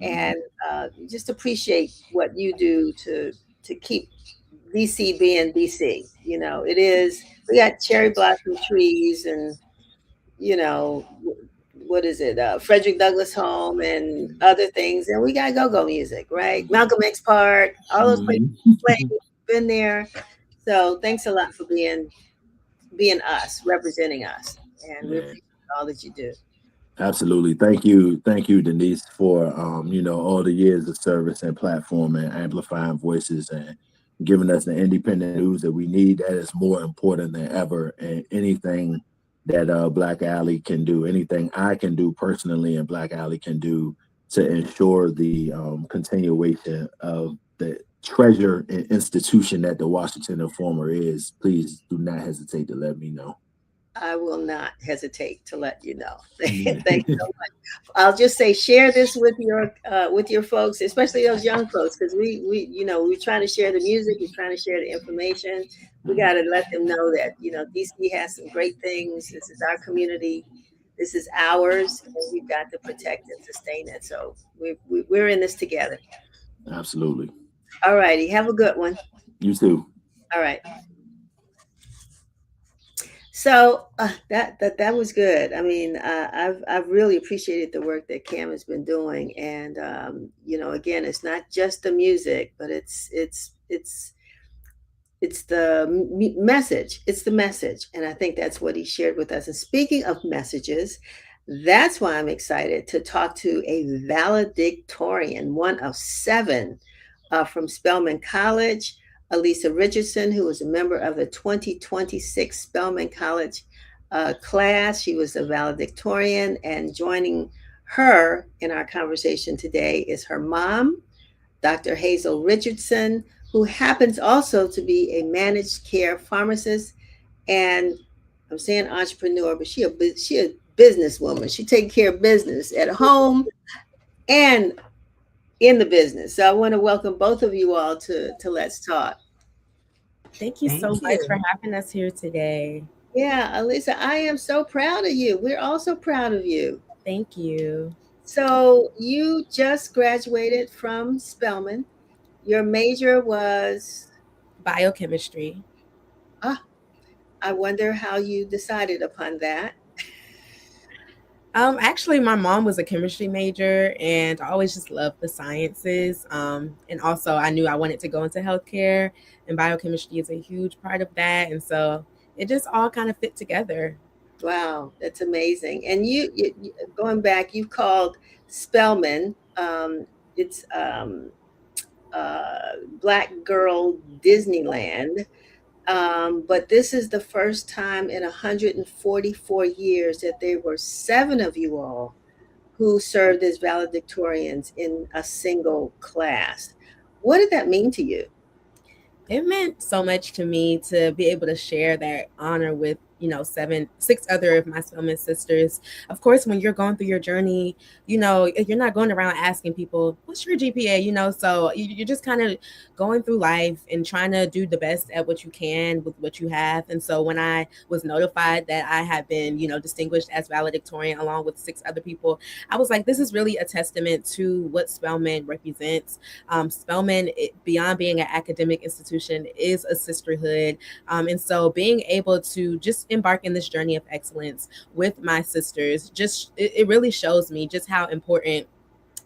and just appreciate what you do to keep DC being DC. It is. We got cherry blossom trees and what is it? Frederick Douglass Home and other things, and we got go-go music, right? Malcolm X Park, all those places Mhm. playing, been there. So thanks a lot for being us, representing us, and we Yeah. appreciate all that you do. Absolutely. Thank you, Denise, for all the years of service and platform and amplifying voices and giving us the independent news that we need. That is more important than ever. And anything that Black Alley can do, anything I can do personally and Black Alley can do to ensure the continuation of the treasure and institution that the Washington Informer is, please do not hesitate to let me know. I will not hesitate to let you know. Yeah. Thanks so much. I'll just say share this with your folks, especially those young folks, because we're trying to share the music, we're trying to share the information. We got to let them know that DC has some great things. This is our community, this is ours, and we've got to protect and sustain it. So we're in this together. Absolutely. All righty, have a good one. You too. All right. So that was good. I mean, I've really appreciated the work that Cam has been doing, and again, it's not just the music, but it's the message. It's the message, and I think that's what he shared with us. And speaking of messages, that's why I'm excited to talk to a valedictorian, one of seven, from Spelman College, Alyssa Richardson, who was a member of the 2026 Spelman College class. She was a valedictorian, and joining her in our conversation today is her mom, Dr. Hazel Richardson, who happens also to be a managed care pharmacist. And I'm saying entrepreneur, but she a businesswoman. She takes care of business at home and in the business. So I want to welcome both of you all to Let's Talk. Thank you so Thank much for you. having us here today. Yeah, Alyssa, I am so proud of you. We're also proud of you. Thank you. So you just graduated from Spelman. Your major was, Biochemistry. ah, I wonder how you decided upon that. Actually, my mom was a chemistry major, and I always just loved the sciences. And also, I knew I wanted to go into healthcare, and biochemistry is a huge part of that. And so it just all kind of fit together. Wow, that's amazing. And going back, you called Spelman. It's Black Girl Disneyland. But this is the first time in 144 years that there were 7 of you all who served as valedictorians in a single class. What did that mean to you? It meant so much to me to be able to share that honor with, six other of my Spelman sisters. Of course, when you're going through your journey, you're not going around asking people, what's your GPA? So you're just kind of going through life and trying to do the best at what you can with what you have. And so when I was notified that I had been, distinguished as valedictorian along with 6 other people, I was like, this is really a testament to what Spelman represents. Spelman, beyond being an academic institution, is a sisterhood. And so being able to just embark in this journey of excellence with my sisters, it really shows me just how important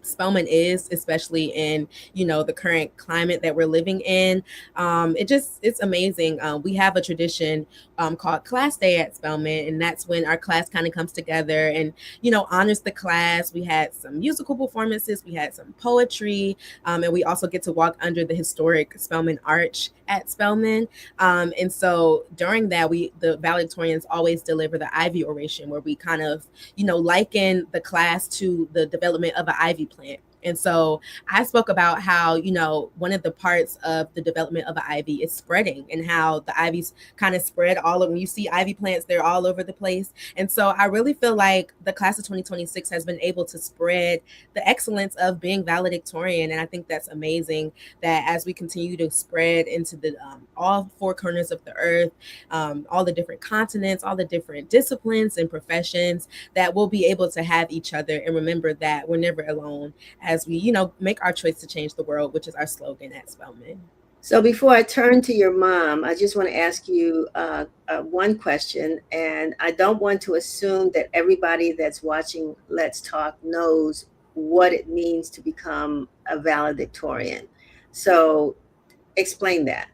Spelman is, especially in the current climate that we're living in. It's amazing. We have a tradition called Class Day at Spelman, and that's when our class kind of comes together and honors the class. We had some musical performances, we had some poetry, and we also get to walk under the historic Spelman Arch at Spelman. And so during that, the valedictorians always deliver the Ivy Oration, where we kind of liken the class to the development of an ivy plant. And so I spoke about how, one of the parts of the development of an ivy is spreading, and how the ivies kind of spread all over. When you see ivy plants, they're all over the place. And so I really feel like the class of 2026 has been able to spread the excellence of being valedictorian. And I think that's amazing, that as we continue to spread into the all 4 corners of the earth, all the different continents, all the different disciplines and professions, that we'll be able to have each other and remember that we're never alone as we, make our choice to change the world, which is our slogan at Spelman. So before I turn to your mom, I just want to ask you one question, and I don't want to assume that everybody that's watching Let's Talk knows what it means to become a valedictorian. So explain that.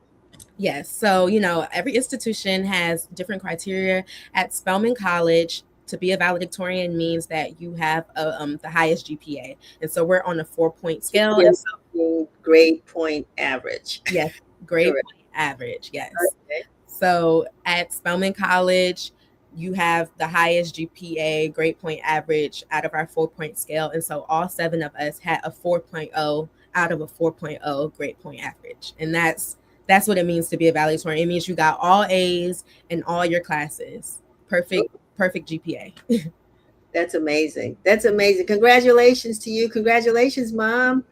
Yes. So, every institution has different criteria. At Spelman College, to be a valedictorian means that you have the highest GPA. And so we're on a 4-point scale. And so, grade point average. Yes, grade Correct. point average. Yes. Okay. So at Spelman College, you have the highest GPA, grade point average out of our 4-point scale. And so all 7 of us had a 4.0 out of a 4.0 grade point average. And that's what it means to be a valedictorian. It means you got all A's in all your classes. Perfect GPA. That's amazing. That's amazing. Congratulations to you. Congratulations, Mom.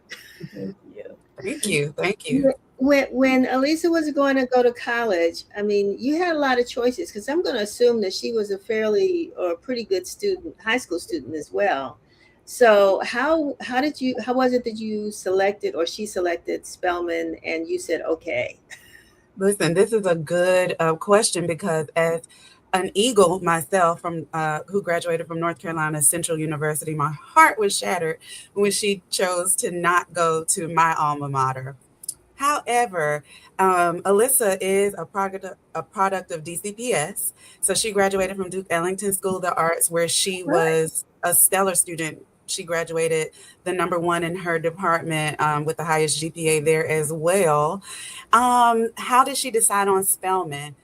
Thank you. Thank you. When Alyssa was going to go to college, I mean, you had a lot of choices, because I'm going to assume that she was a pretty good student, high school student as well. So how was it that you selected, or she selected, Spelman, and you said, okay? Listen, this is a good question, because as an Eagle myself, from who graduated from North Carolina Central University, my heart was shattered when she chose to not go to my alma mater. However, Alyssa is a product of DCPS. So she graduated from Duke Ellington School of the Arts, where she was a stellar student. She graduated the #1 in her department with the highest GPA there as well. How did she decide on Spelman?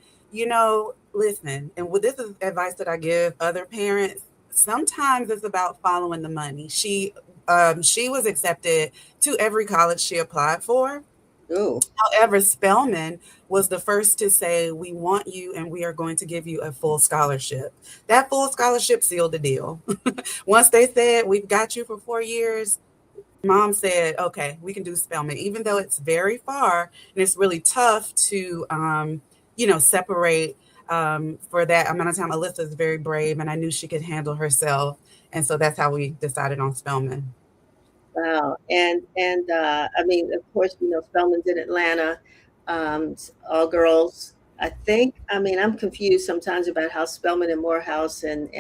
Listen, and this is advice that I give other parents. Sometimes it's about following the money. She was accepted to every college she applied for. Oh. However, Spelman was the first to say, we want you and we are going to give you a full scholarship. That full scholarship sealed the deal. Once they said, we've got you for 4 years, Mom said, okay, we can do Spelman, even though it's very far and it's really tough to, separate for that amount of time. Alyssa is very brave, and I knew she could handle herself. And so that's how we decided on Spelman. Wow. And I mean, of course, Spelman's in Atlanta, all girls. I mean, I'm confused sometimes about how Spelman and Morehouse and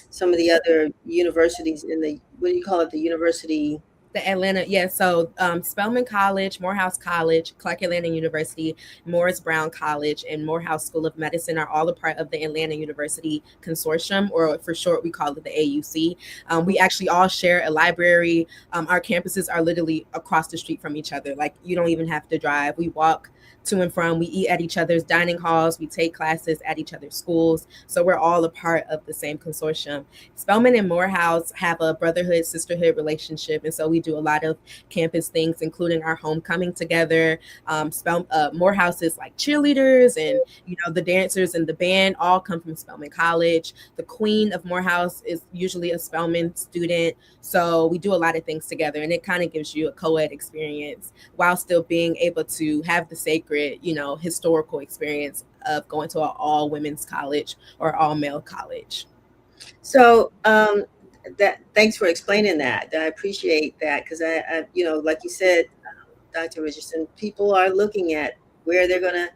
some of the other universities in the, what do you call it, the university? The Atlanta, yeah. So Spelman College, Morehouse College, Clark Atlanta University, Morris Brown College, and Morehouse School of Medicine are all a part of the Atlanta University Consortium, or for short, we call it the AUC. We actually all share a library. Our campuses are literally across the street from each other. Like, you don't even have to drive. We walk to and from. We eat at each other's dining halls. We take classes at each other's schools. So we're all a part of the same consortium. Spelman and Morehouse have a brotherhood, sisterhood relationship. And so we do a lot of campus things, including our homecoming together. Morehouse is like cheerleaders, and, the dancers and the band all come from Spelman College. The queen of Morehouse is usually a Spelman student. So we do a lot of things together, and it kind of gives you a co-ed experience while still being able to have the sacred, historical experience of going to an all women's college or all male college. So thanks for explaining that. I appreciate that, because I like you said, Dr. Richardson, people are looking at where they're going to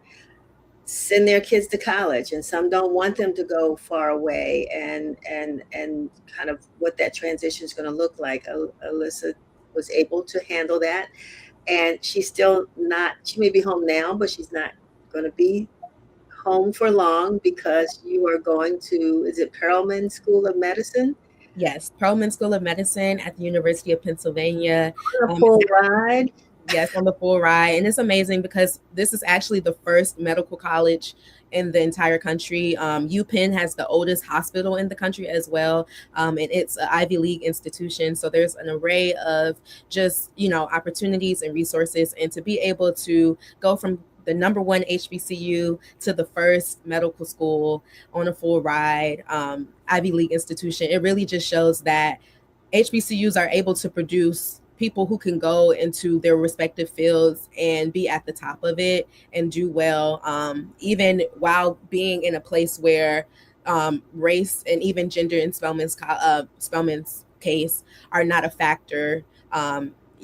send their kids to college, and some don't want them to go far away, and kind of what that transition is going to look like. Alyssa was able to handle that, and she's still not, she may be home now, but she's not going to be home for long, because you are going to, is it Perelman School of Medicine? Yes, Perelman School of Medicine at the University of Pennsylvania. A full ride. Yes, on the full ride. And it's amazing because this is actually the first medical college in the entire country. UPenn has the oldest hospital in the country as well. And it's an Ivy League institution. So there's an array of just, opportunities and resources. And to be able to go from the number one HBCU to the first medical school on a full ride, Ivy League institution, it really just shows that HBCUs are able to produce people who can go into their respective fields and be at the top of it and do well, even while being in a place where race and even gender in Spelman's case are not a factor,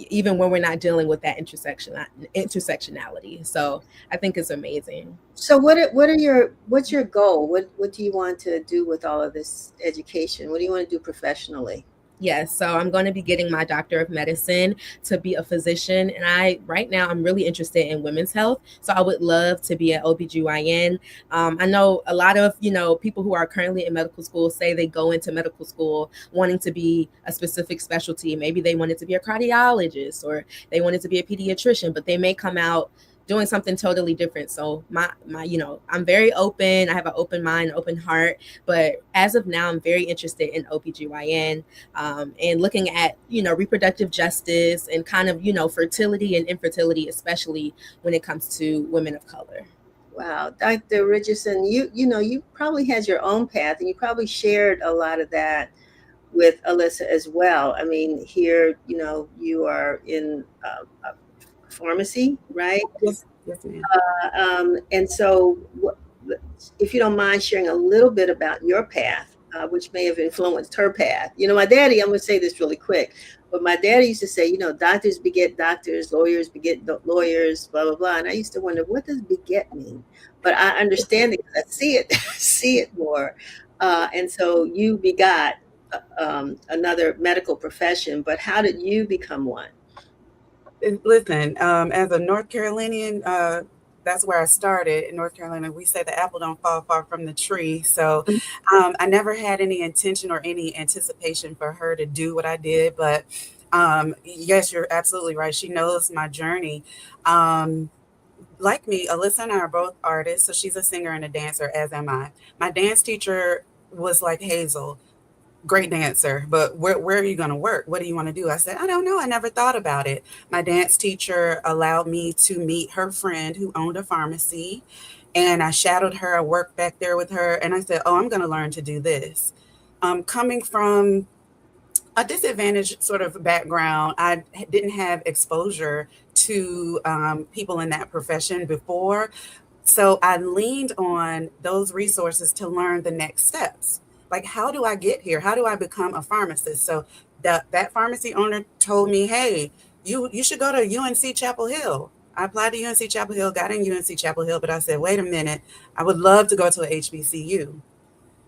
even when we're not dealing with that intersectionality. So I think it's amazing. So what's your goal? What do you want to do with all of this education? What do you want to do professionally? Yes, so I'm going to be getting my Doctor of Medicine to be a physician. And right now, I'm really interested in women's health. So I would love to be an OBGYN. I know a lot of, people who are currently in medical school say they go into medical school wanting to be a specific specialty. Maybe they wanted to be a cardiologist, or they wanted to be a pediatrician, but they may come out doing something totally different. So my I'm very open. I have an open mind, open heart. But as of now, I'm very interested in OBGYN, and looking at, reproductive justice and kind of, fertility and infertility, especially when it comes to women of color. Wow, Dr. Richardson, you probably had your own path, and you probably shared a lot of that with Alyssa as well. I mean, here, you are in pharmacy, right? Yes, ma'am. And so, if you don't mind sharing a little bit about your path, which may have influenced her path. My daddy, I'm going to say this really quick, but my daddy used to say, doctors beget doctors, lawyers beget lawyers, blah, blah, blah. And I used to wonder, what does beget mean? But I understand it because I see it more. And so you begot another medical profession, but how did you become one? Listen, as a North Carolinian, that's where I started in North Carolina. We say the apple don't fall far from the tree. So I never had any intention or any anticipation for her to do what I did. But yes, you're absolutely right. She knows my journey. Like me, Alyssa and I are both artists. So she's a singer and a dancer, as am I. My dance teacher was like Hazel. Great dancer, but where are you going to work? What do you want to do? I said, I don't know. I never thought about it. My dance teacher allowed me to meet her friend who owned a pharmacy, and I shadowed her. I worked back there with her, and I said, oh, I'm going to learn to do this. Coming from a disadvantaged sort of background, I didn't have exposure to people in that profession before. So I leaned on those resources to learn the next steps. Like, how do I get here? How do I become a pharmacist? So that pharmacy owner told me, hey, you should go to UNC Chapel Hill. I applied to UNC Chapel Hill, got in UNC Chapel Hill, but I said, wait a minute, I would love to go to a HBCU.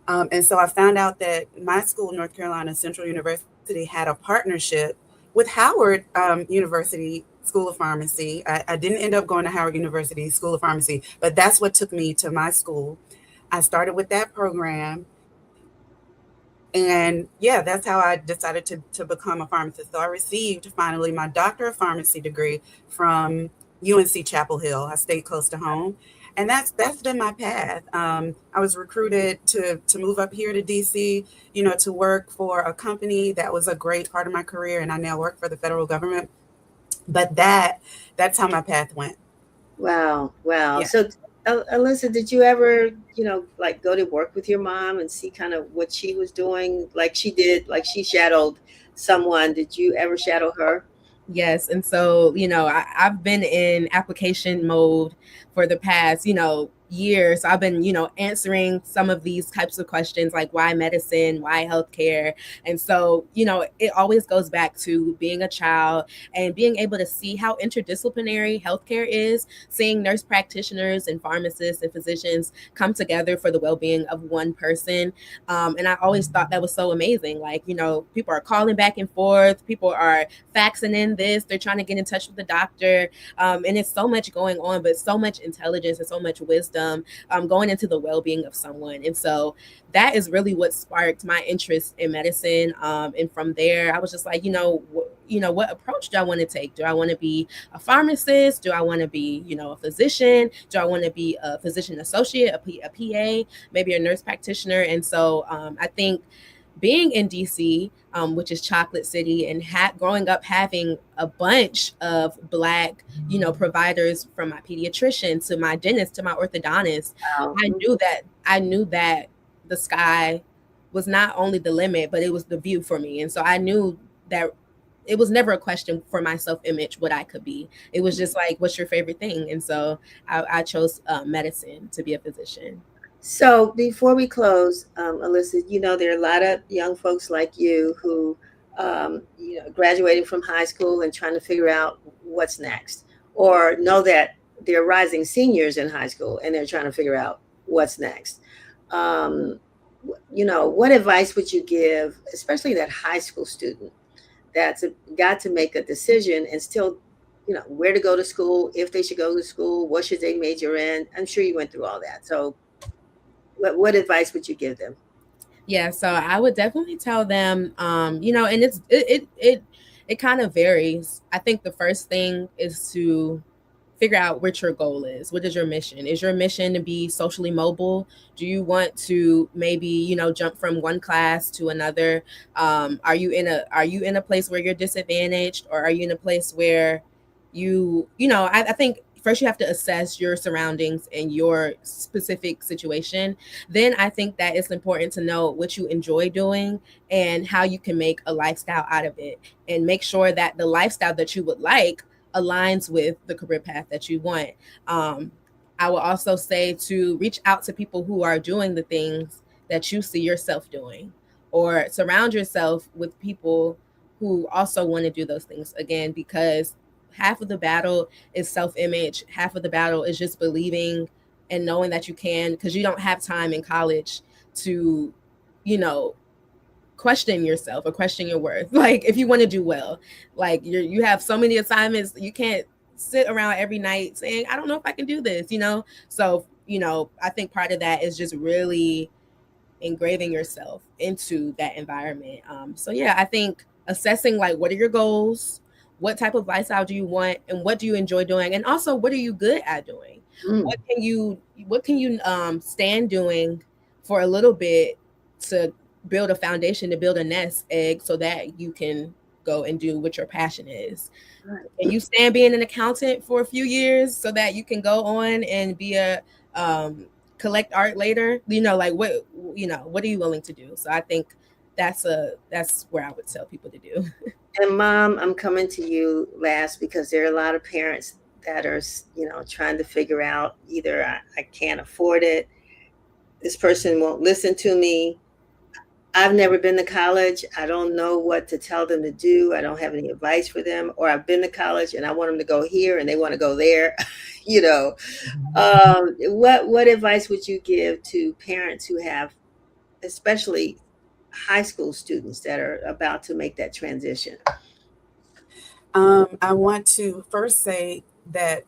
And so I found out that my school, North Carolina Central University, had a partnership with Howard University School of Pharmacy. I didn't end up going to Howard University School of Pharmacy, but that's what took me to my school. I started with that program. And yeah, that's how I decided to become a pharmacist. So I received finally my Doctor of Pharmacy degree from UNC Chapel Hill. I stayed close to home. And that's been my path. I was recruited to move up here to DC, to work for a company that was a great part of my career, and I now work for the federal government. But that's how my path went. Wow. Wow. Yeah. So, Alyssa, did you ever, like go to work with your mom and see kind of what she was doing? Like she did, like she shadowed someone. Did you ever shadow her? Yes. And so, I've been in application mode for the past, years. So I've been, answering some of these types of questions like why medicine, why healthcare. And so, it always goes back to being a child and being able to see how interdisciplinary healthcare is, seeing nurse practitioners and pharmacists and physicians come together for the well-being of one person. And I always thought that was so amazing. Like, people are calling back and forth, people are faxing in this, they're trying to get in touch with the doctor. And it's so much going on, but so much intelligence and so much wisdom going into the well-being of someone. And so that is really what sparked my interest in medicine. And from there, I was just like, what approach do I want to take? Do I want to be a pharmacist? Do I want to be, a physician? Do I want to be a physician associate, a PA, maybe a nurse practitioner? And so I think being in DC, which is Chocolate City, and growing up having a bunch of Black, providers, from my pediatrician to my dentist to my orthodontist, Wow. I knew that the sky was not only the limit, but it was the view for me. And so I knew that it was never a question for my self-image what I could be. It was just like, what's your favorite thing? And so I chose medicine to be a physician. So before we close, Alyssa, there are a lot of young folks like you who, graduating from high school and trying to figure out what's next, or know that they're rising seniors in high school and they're trying to figure out what's next. What advice would you give, especially that high school student that's got to make a decision and still, where to go to school, if they should go to school, what should they major in? I'm sure you went through all that. So what advice would you give them? Yeah, so I would definitely tell them, and it kind of varies. I think the first thing is to figure out what your goal is. What is your mission? Is your mission to be socially mobile? Do you want to maybe, jump from one class to another? Are you in a place where you're disadvantaged, or are you in a place where I think first you have to assess your surroundings and your specific situation. Then I think that it's important to know what you enjoy doing and how you can make a lifestyle out of it, and make sure that the lifestyle that you would like aligns with the career path that you want. I will also say to reach out to people who are doing the things that you see yourself doing, or surround yourself with people who also want to do those things, again, because half of the battle is self-image. Half of the battle is just believing and knowing that you can, because you don't have time in college to, question yourself or question your worth. Like, if you want to do well, like you have so many assignments, you can't sit around every night saying, I don't know if I can do this, So, I think part of that is just really engraving yourself into that environment. So yeah, I think assessing, like, what are your goals? What type of lifestyle do you want, and what do you enjoy doing? And also, what are you good at doing? What can you stand doing for a little bit to build a foundation, to build a nest egg, so that you can go and do what your passion is. Right. And you stand being an accountant for a few years so that you can go on and be a collect art later. Like what are you willing to do? So I think that's where I would tell people to do. And Mom, I'm coming to you last, because there are a lot of parents that are, trying to figure out, either I can't afford it, this person won't listen to me, I've never been to college, I don't know what to tell them to do, I don't have any advice for them, or I've been to college and I want them to go here and they want to go there. What advice would you give to parents who have especially high school students that are about to make that transition? I want to first say that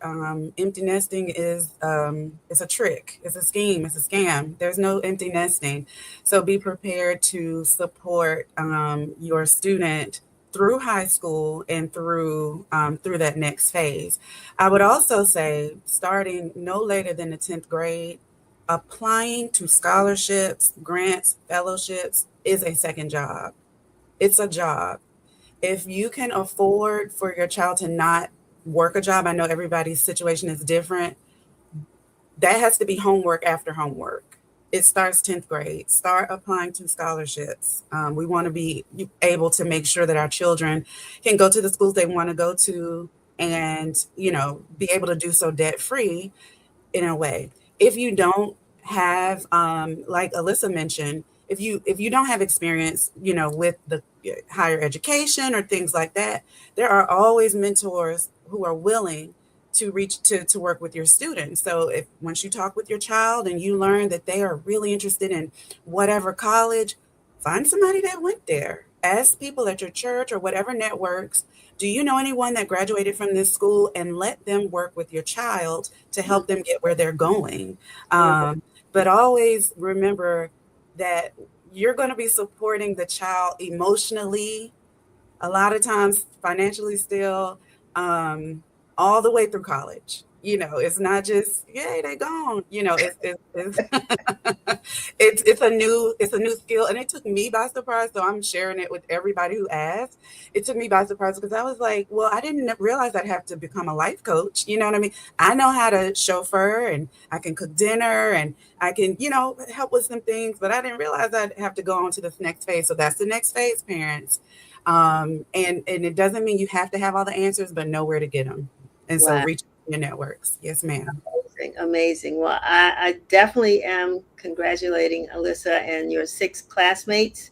empty nesting is a trick, it's a scheme, it's a scam. There's no empty nesting, so be prepared to support your student through high school and through that next phase. I would also say, starting no later than the 10th grade, applying to scholarships, grants, fellowships is a second job. It's a job. If you can afford for your child to not work a job, I know everybody's situation is different. That has to be homework after homework. It starts 10th grade. Start applying to scholarships. We want to be able to make sure that our children can go to the schools they want to go to, and be able to do so debt free in a way. If you don't have, like Alyssa mentioned, if you don't have experience, with the higher education or things like that, there are always mentors who are willing to reach to work with your students. So if once you talk with your child and you learn that they are really interested in whatever college, find somebody that went there. Ask people at your church or whatever networks, do you know anyone that graduated from this school, and let them work with your child to help them get where they're going. But always remember that you're going to be supporting the child emotionally, a lot of times financially still, all the way through college. It's not just, yay, they gone. It's a new skill, and it took me by surprise. So I'm sharing it with everybody who asked. It took me by surprise because I was like, well, I didn't realize I'd have to become a life coach. You know what I mean? I know how to chauffeur, and I can cook dinner, and I can, help with some things, but I didn't realize I'd have to go on to this next phase. So that's the next phase, parents. And it doesn't mean you have to have all the answers, but know where to get them. And so Wow. reach your networks. Yes, ma'am. Amazing. Well, I definitely am congratulating Alyssa and your 6 classmates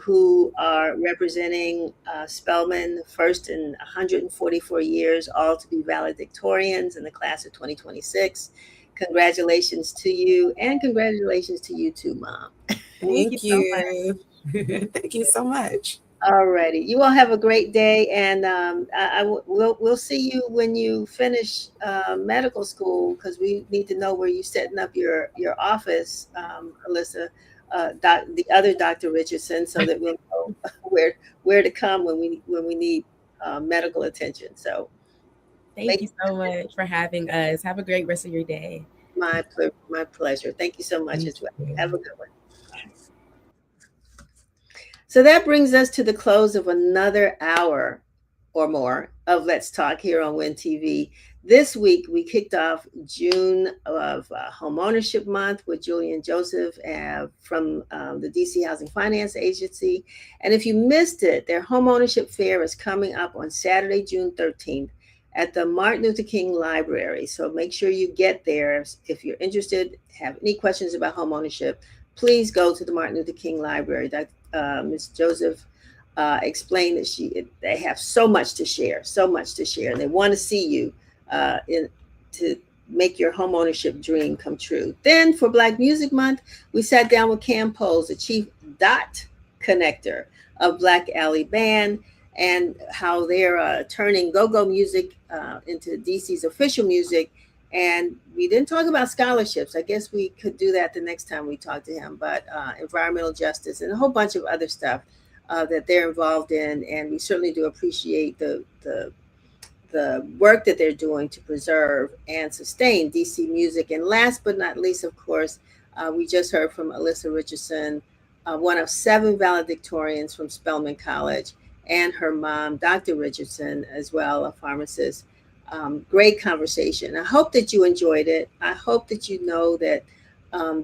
who are representing Spelman first in 144 years, all to be valedictorians in the class of 2026. Congratulations to you, and congratulations to you too, Mom. Thank so much. you. Thank you so much. Alrighty, you all have a great day, and we'll see you when you finish medical school, because we need to know where you're setting up your office, Alyssa, the other Dr. Richardson, so that we'll know where to come when we need medical attention. So Thank you so much for having us. Have a great rest of your day. my pleasure. Thank you so much as well. Have a good one. So that brings us to the close of another hour or more of Let's Talk here on WIN TV. This week, we kicked off June of Homeownership Month with Julienne Joseph from the DC Housing Finance Agency. And if you missed it, their homeownership fair is coming up on Saturday, June 13th at the Martin Luther King Library. So make sure you get there. If you're interested, have any questions about homeownership, please go to the Martin Luther King Library. Ms. Joseph explained that they have so much to share, and they want to see you to make your homeownership dream come true. Then for Black Music Month, we sat down with Cam Poles, the chief dot connector of Black Alley Band, and how they're turning go-go music into DC's official music. And we didn't talk about scholarships. I guess we could do that the next time we talk to him, but environmental justice and a whole bunch of other stuff that they're involved in. And we certainly do appreciate the work that they're doing to preserve and sustain DC music. And last but not least, of course, we just heard from Alyssa Richardson, one of 7 valedictorians from Spelman College, and her mom, Dr. Richardson, as well, a pharmacist. Great conversation. I hope that you enjoyed it. I hope that you know that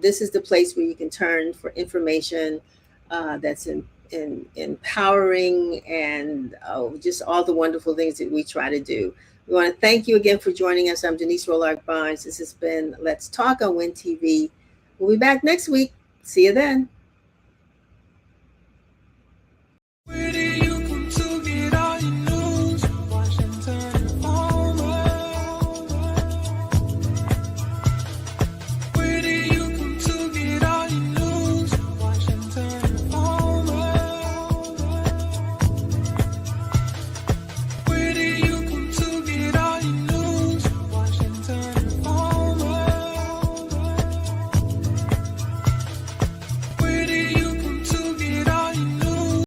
this is the place where you can turn for information that's empowering, and just all the wonderful things that we try to do. We want to thank you again for joining us. I'm Denise Rolark Barnes. This has been Let's Talk on WIN TV. We'll be back next week. See you then.